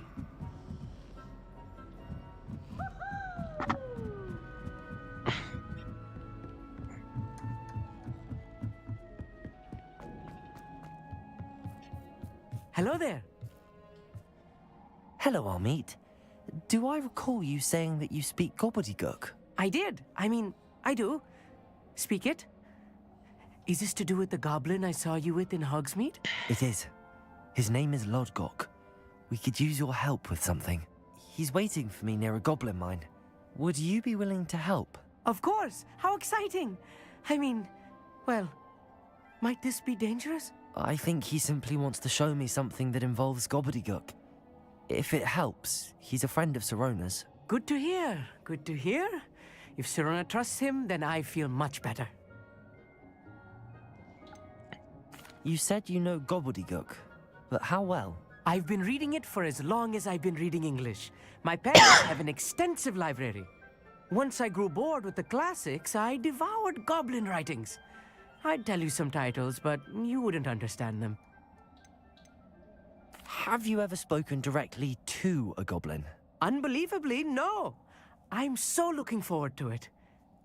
Hello there. Hello, Amit. Do I recall you saying that you speak gobbledygook? I did. I do. Speak it. Is this to do with the goblin I saw you with in Hogsmeade? It is. His name is Lodgok. We could use your help with something. He's waiting for me near a goblin mine. Would you be willing to help? Of course. How exciting. Well, might this be dangerous? I think he simply wants to show me something that involves gobbledygook. If it helps, he's a friend of Sirona's. Good to hear. Good to hear. If Sirona trusts him, then I feel much better. You said you know gobbledygook, but how well? I've been reading it for as long as I've been reading English. My parents have an extensive library. Once I grew bored with the classics, I devoured goblin writings. I'd tell you some titles, but you wouldn't understand them. Have you ever spoken directly to a goblin? Unbelievably, no. I'm so looking forward to it.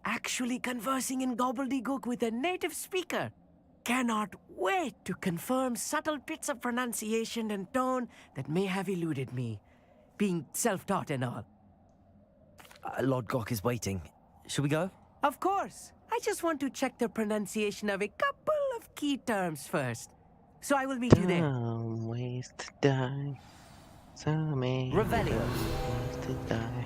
Actually conversing in gobbledygook with a native speaker. Cannot wait to confirm subtle bits of pronunciation and tone that may have eluded me, being self-taught and all. Lodgok is waiting. Shall we go? Of course. I just want to check the pronunciation of a couple of key terms first. So I will meet you there. Some ways to die. Some ways to die.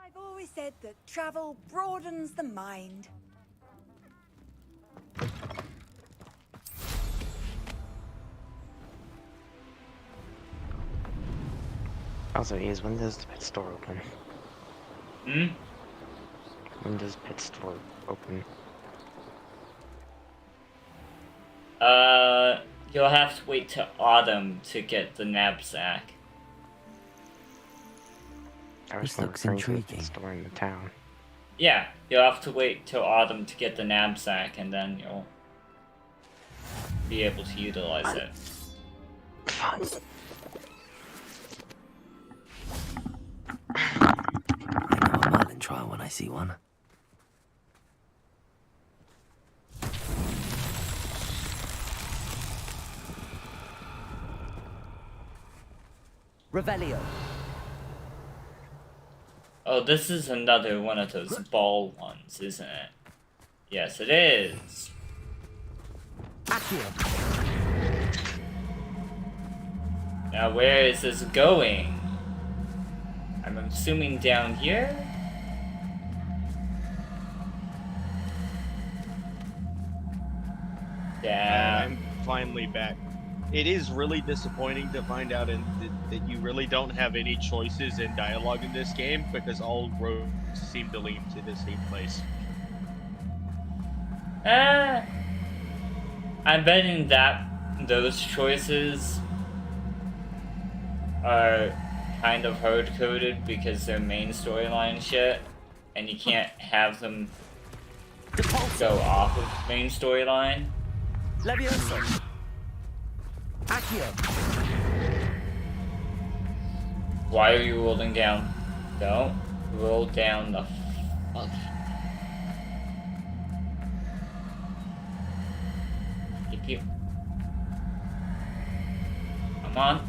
I've always said that travel broadens the mind. Also, when does the pet store open? When does pet store open? You'll have to wait till autumn to get the knapsack. This looks intriguing. Store in the town. Yeah, you'll have to wait till autumn to get the knapsack, and then you'll be able to utilize it. I know a Merlin trial when I see one. Revelio. Oh, this is another one of those ball ones, isn't it? Yes, it is. Now, where is this going? I'm assuming down here? Yeah. I'm finally back. It is really disappointing to find out that you really don't have any choices in dialogue in this game, because all roads seem to lead to the same place. I'm betting that those choices are kind of hard-coded because they're main storyline shit, and you can't have them go off of main storyline. Levioso. Accio. Why are you rolling down? Don't roll down the fuck. If you... Come on.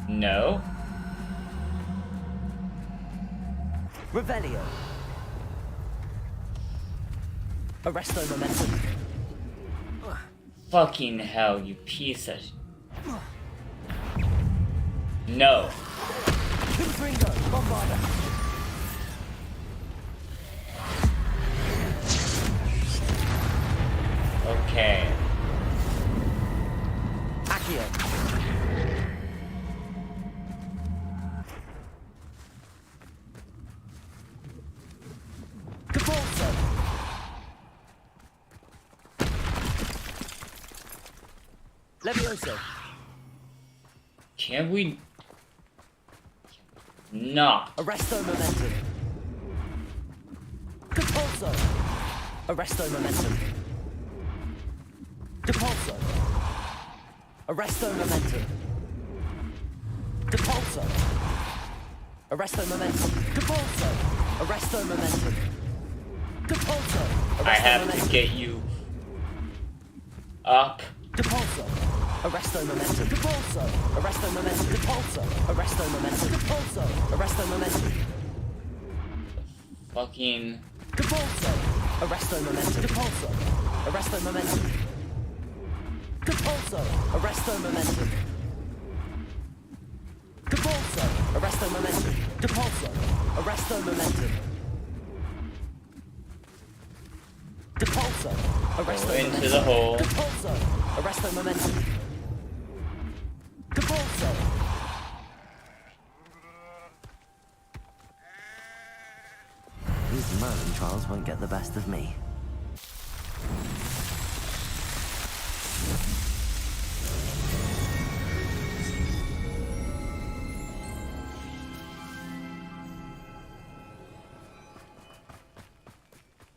No. Revelio. Arresto momentum. Fucking hell, you piece of... No. Confringo. Bombarda. Okay. Accio. Caporzo. Levioso. Can we... No. Arresto momentum. Depulso. Arresto momentum. Depulso. Arresto momentum. Depulso. Arresto momentum. Depulso. Arresto momentum. Depulso. I have to get you up. Depulso. Arresto momentum. Depulso. Arresto momentum. Depulso. Arresto momentum. Depulso. Arresto momentum. Fucking. Depulso. Arresto momentum. Depulso. Arresto momentum. Depulso. Arresto momentum. Depulso. Arresto momentum. Depulso. Arresto momentum. Depulso. Arresto Go into momentum. the hole. Depulso. Arresto momentum. Depulso. These mountain trials won't get the best of me.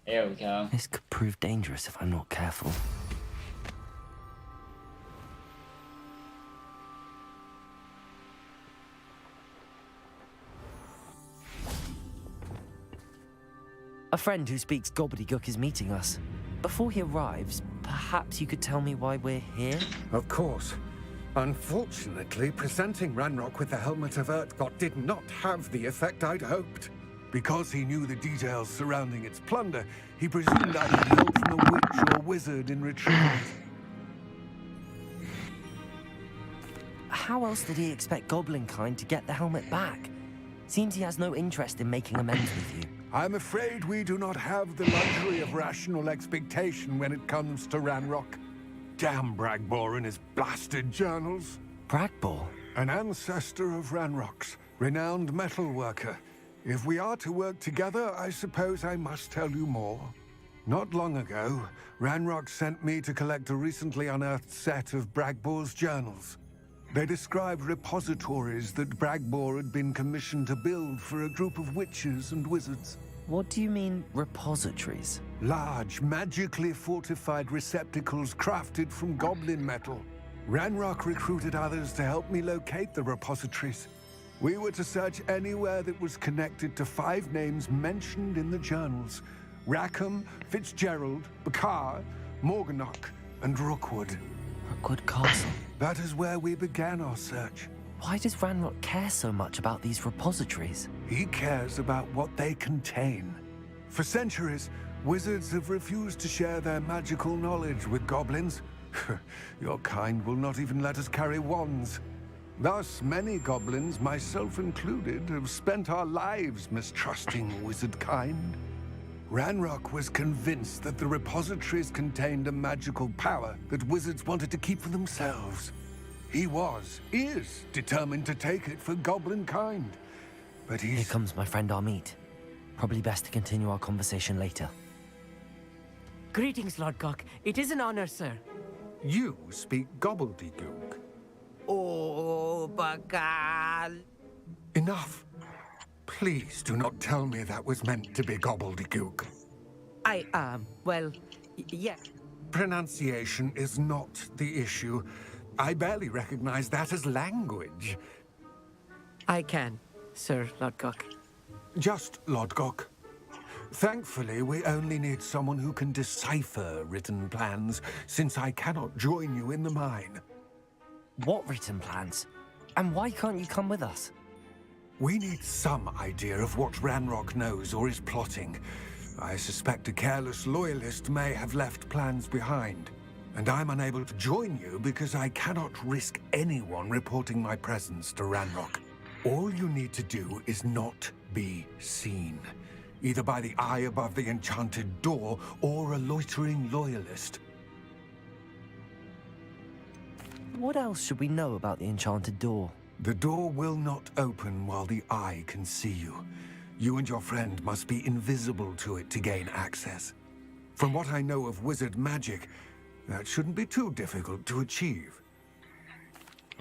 There we go. This could prove dangerous if I'm not careful. A friend who speaks gobbledygook is meeting us. Before he arrives, perhaps you could tell me why we're here? Of course. Unfortunately, presenting Ranrock with the Helmet of Urtkot did not have the effect I'd hoped. Because he knew the details surrounding its plunder, he presumed I had help from a witch or wizard in retrieving it. How else did he expect Goblinkind to get the helmet back? Seems he has no interest in making amends with you. I'm afraid we do not have the luxury of rational expectation when it comes to Ranrock. Damn Bragbor and his blasted journals. Bragbor? An ancestor of Ranrock's, renowned metal worker. If we are to work together, I suppose I must tell you more. Not long ago, Ranrock sent me to collect a recently unearthed set of Bragbor's journals. They described repositories that Bragbor had been commissioned to build for a group of witches and wizards. What do you mean, repositories? Large, magically fortified receptacles crafted from goblin metal. Ranrock recruited others to help me locate the repositories. We were to search anywhere that was connected to 5 names mentioned in the journals. Rackham, Fitzgerald, Bakar, Morganach, and Rookwood. Rookwood Castle? That is where we began our search. Why does Ranrock care so much about these repositories? He cares about what they contain. For centuries, wizards have refused to share their magical knowledge with goblins. Your kind will not even let us carry wands. Thus, many goblins, myself included, have spent our lives mistrusting wizard kind. Ranrock was convinced that the repositories contained a magical power that wizards wanted to keep for themselves. He is determined to take it for goblin kind. But Here comes my friend Amit. Probably best to continue our conversation later. Greetings, Lord Cock. It is an honor, sir. You speak gobbledygook. Oh, Bakal. Enough. Please do not tell me that was meant to be gobbledygook. Well, yeah. Pronunciation is not the issue. I barely recognize that as language. I can, Sir Lodgok. Just Lodgok. Thankfully, we only need someone who can decipher written plans, since I cannot join you in the mine. What written plans? And why can't you come with us? We need some idea of what Ranrock knows or is plotting. I suspect a careless loyalist may have left plans behind. And I'm unable to join you because I cannot risk anyone reporting my presence to Ranrock. All you need to do is not be seen, either by the eye above the enchanted door or a loitering loyalist. What else should we know about the enchanted door? The door will not open while the eye can see you. You and your friend must be invisible to it to gain access. From what I know of wizard magic, that shouldn't be too difficult to achieve.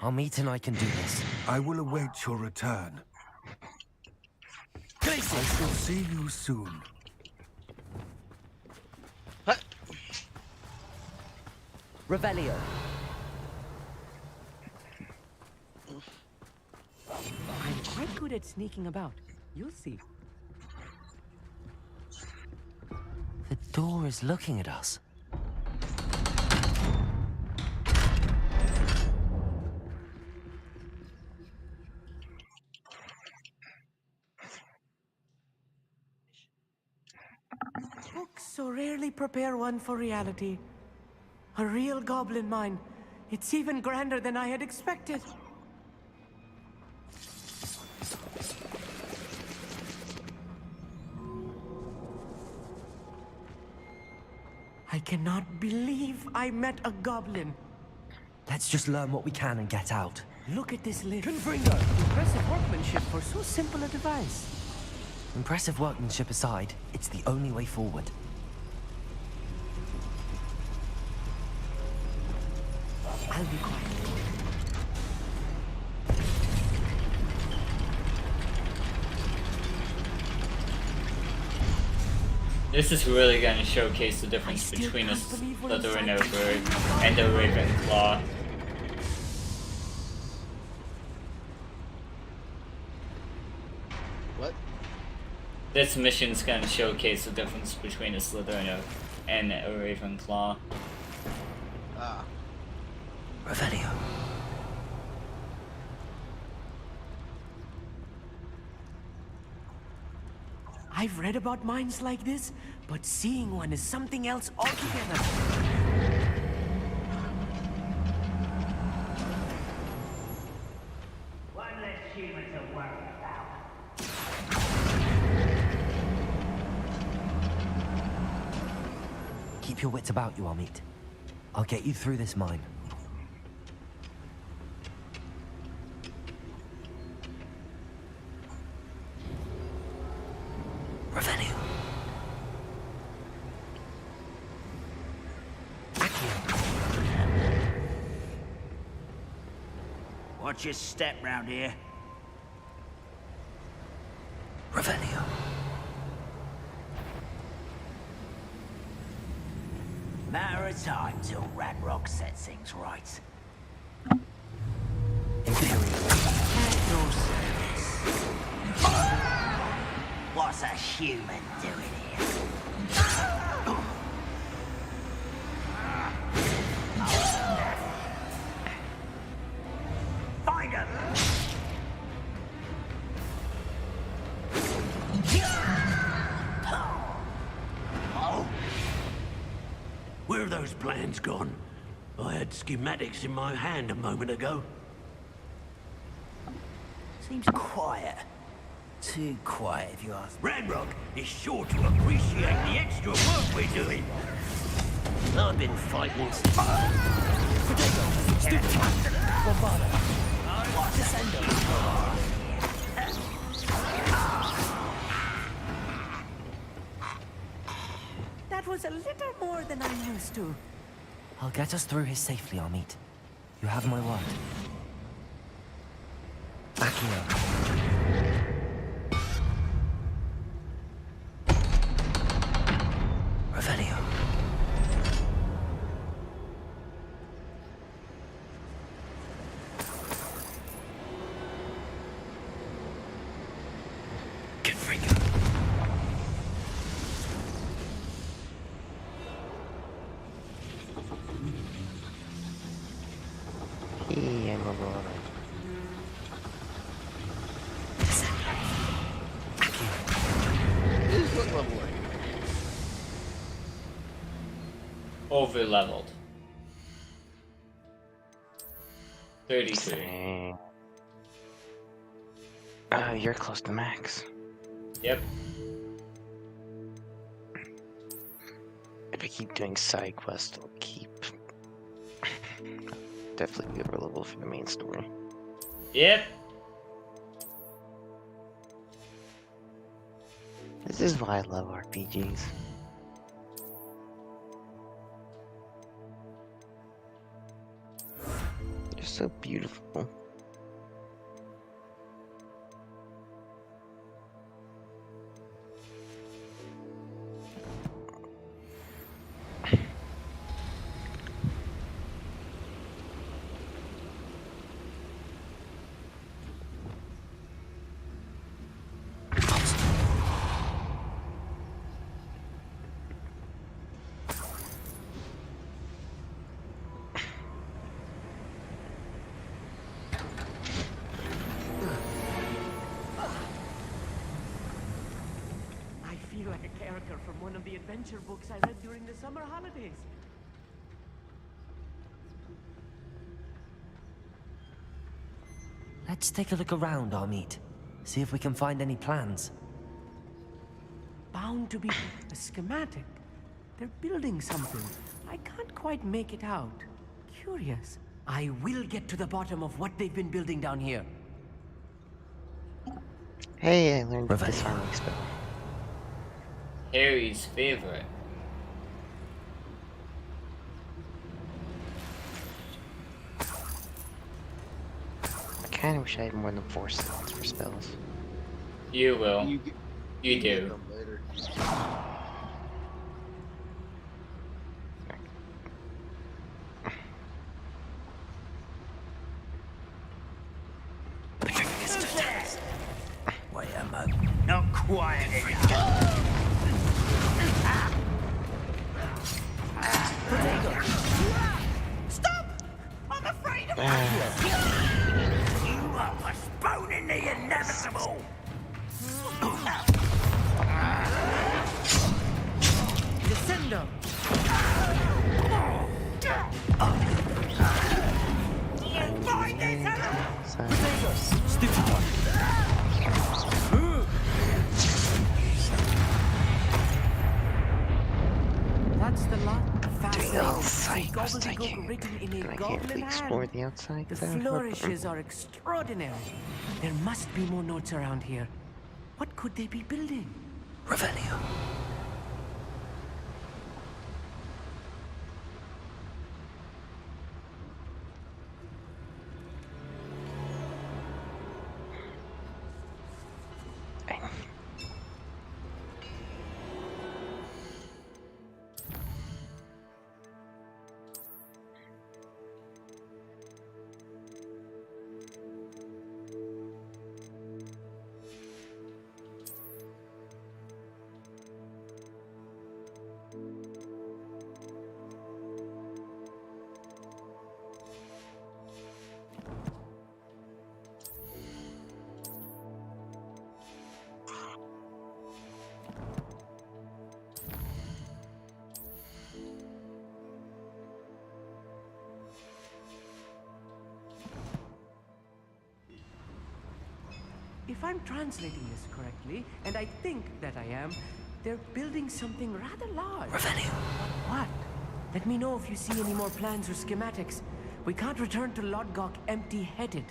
Amit and I can do this. I will await your return. I shall see you soon. Revelio. I'm quite good at sneaking about. You'll see. The door is looking at us. Books so rarely prepare one for reality. A real goblin mine. It's even grander than I had expected. I cannot believe I met a goblin. Let's just learn what we can and get out. Look at this lid. Confringo! Impressive workmanship for so simple a device. Impressive workmanship aside, it's the only way forward. I'll be quiet. This is really going to showcase the difference between a Slytherin and a Ravenclaw. What? This mission's going to showcase the difference between a Slytherin and a Ravenclaw. Ah. Revelio. I've read about mines like this, but seeing one is something else altogether. One less human to worry about. Keep your wits about you, Amit. I'll get you through this mine. Revelio. Watch your step round here. Revelio. Matter of time till Ragnarok sets things right. Imperial. Your service. What's a human doing here? Find him! Where have those plans gone? I had schematics in my hand a moment ago. Seems quiet. Too quiet, if you ask me. Ranrock is sure to appreciate the extra work we're doing. I've been fighting. That was a little more than I'm used to. I'll get us through here safely, Amit. You have my word. Accio. Revelio. Confringo. Yeah, I'm over. What level are you? Over leveled. 33. Dang. You're close to max. Yep. If I keep doing side quests, I'll keep definitely be over level for the main story. Yep. This is why I love RPGs. They're so beautiful. like a character from one of the adventure books I read during the summer holidays. Let's take a look around, Amit. See if we can find any plans. Bound to be a schematic. They're building something. I can't quite make it out. Curious. I will get to the bottom of what they've been building down here. Hey, I learned this arming spell. Harry's favorite. I kind of wish I had more than 4 slots for spells. You will. You You get do. them later. Wait a moment. Not quiet enough. Stop! I'm afraid of You are postponing the inevitable. Descendo! you find this out! That's the lot. Doing the whole side Fascinating. quest, I Gobbledygook written in a can't goblin really explore hand. the outside. The without flourishes are extraordinary. There must be more notes around here. What could they be building? Revelio. If I'm translating this correctly, and I think that I am, they're building something rather large. Revelio. What? Let me know if you see any more plans or schematics. We can't return to Lodgok empty-headed.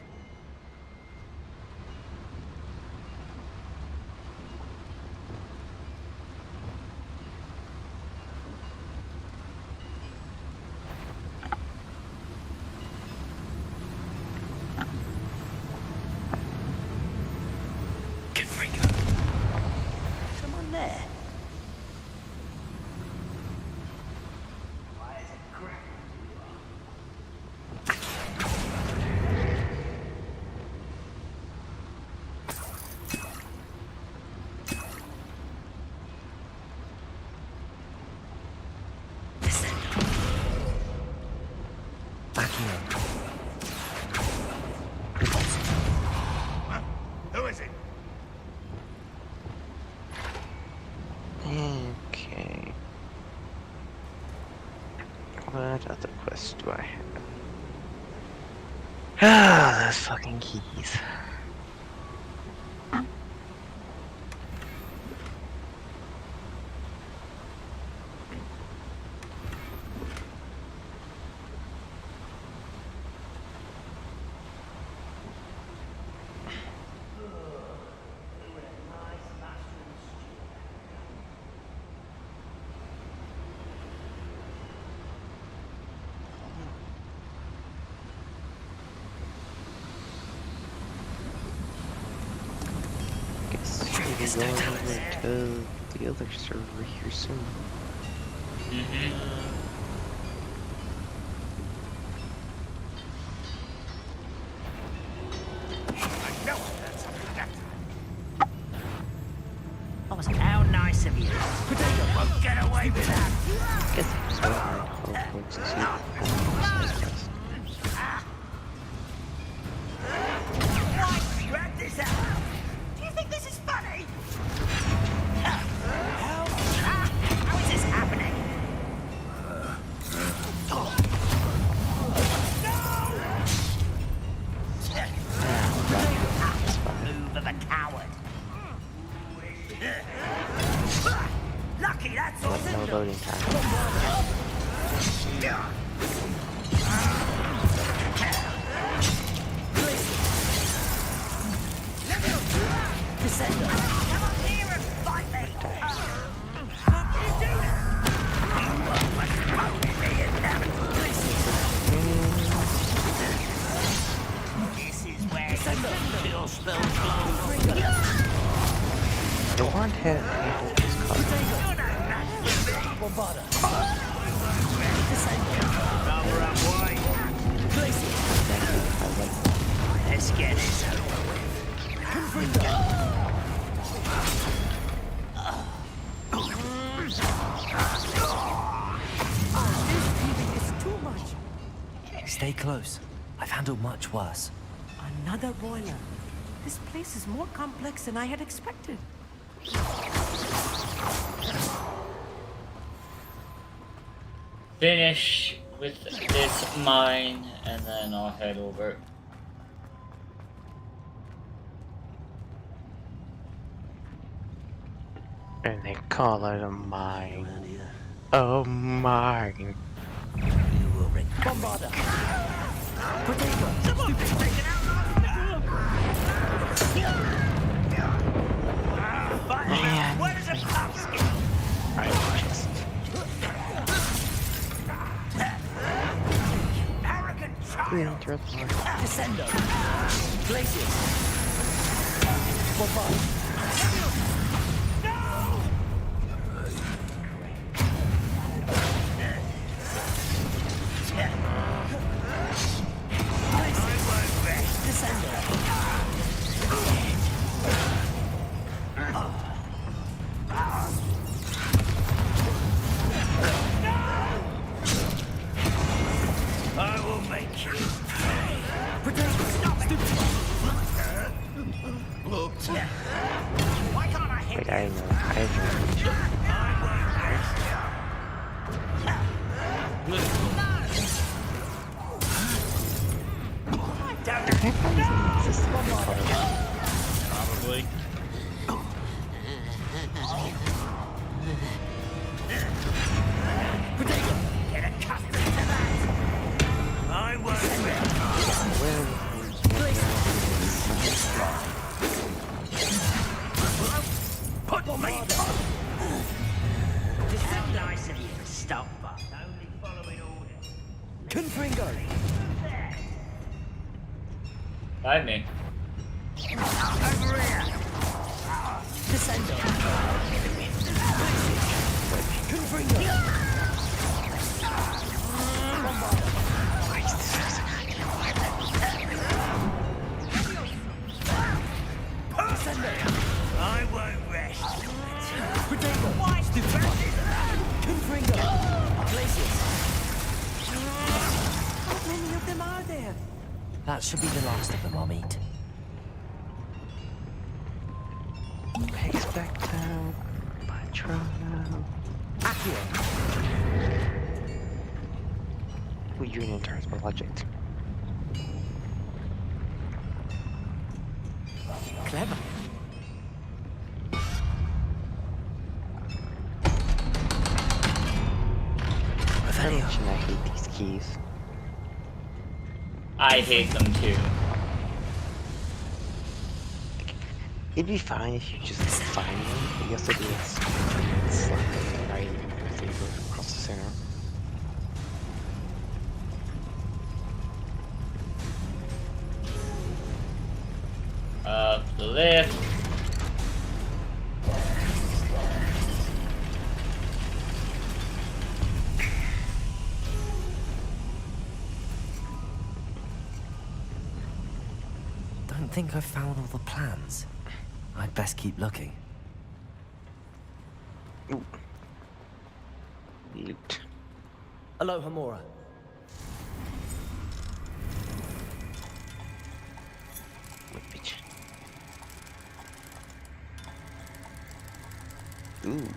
Someone there. Who is it? Okay. What other quest do I have? Ah, those fucking keys. Guess we'll be going over to the other server here soon. How nice of you. Potato won't get away with that. Guess I'm just waiting on Hogwarts to see if Why drag this out? Do you think this is funny? How loading time. Come up here and fight me! This is where the chill spells blow. The one hit is called. Let's get this over with. This too much. Stay close. I've handled much worse. Another boiler. This place is more complex than I had expected. Finish with this mine, and then I'll head over. And they call it a mine. Oh, mine. Bombarder! Man. Where does a pup skin? Arrogant child! Descendo! Glaciers! Bombard! I will make you pay. Stop it! Why can't I hit Wait, I know. Probably. Get accustomed to that. I won't. Put me on. How nice of you to stop, but only following orders. Confringo. Find me. Over here. Descendo. Confringo. I won't rest. Why stupid? Confringo. Glaciers. How many of them are there? That should be the last of them I'll meet. Expecto Patronum. Accio. Union Transport Project. Clever. I hate these keys. I hate them too. It'd be fine if you just find them, but you have to do it slap it right as you go across the center. Up the lift. Don't think I've found all the plans. I'd best keep looking. Ooh. Loot. Aloha Mora. Whippage. Ooh.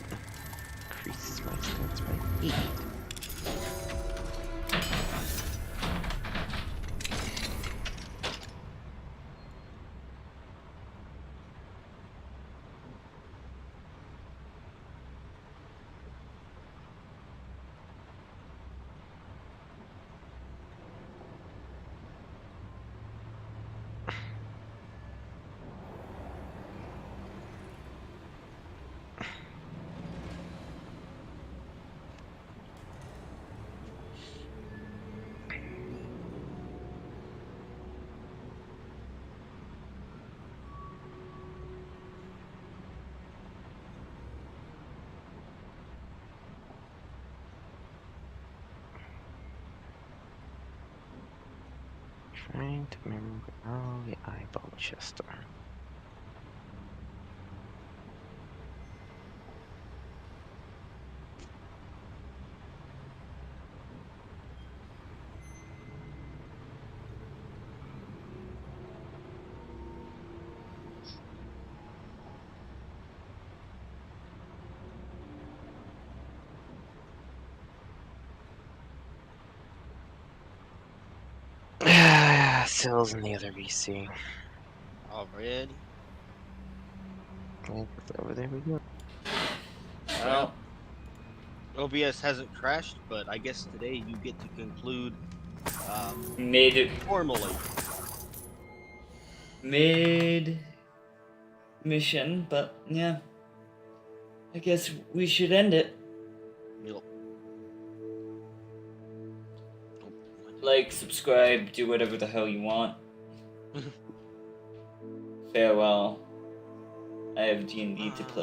Increases my defense by 8. Trying to remember. Oh, the eyeball chester. Cells in the other VC. Already? Over there we go. Well, OBS hasn't crashed, but I guess today you get to conclude formally. Mid mission, but yeah. I guess we should end it. Yep. Like, subscribe, do whatever the hell you want. Farewell. I have D&D to play.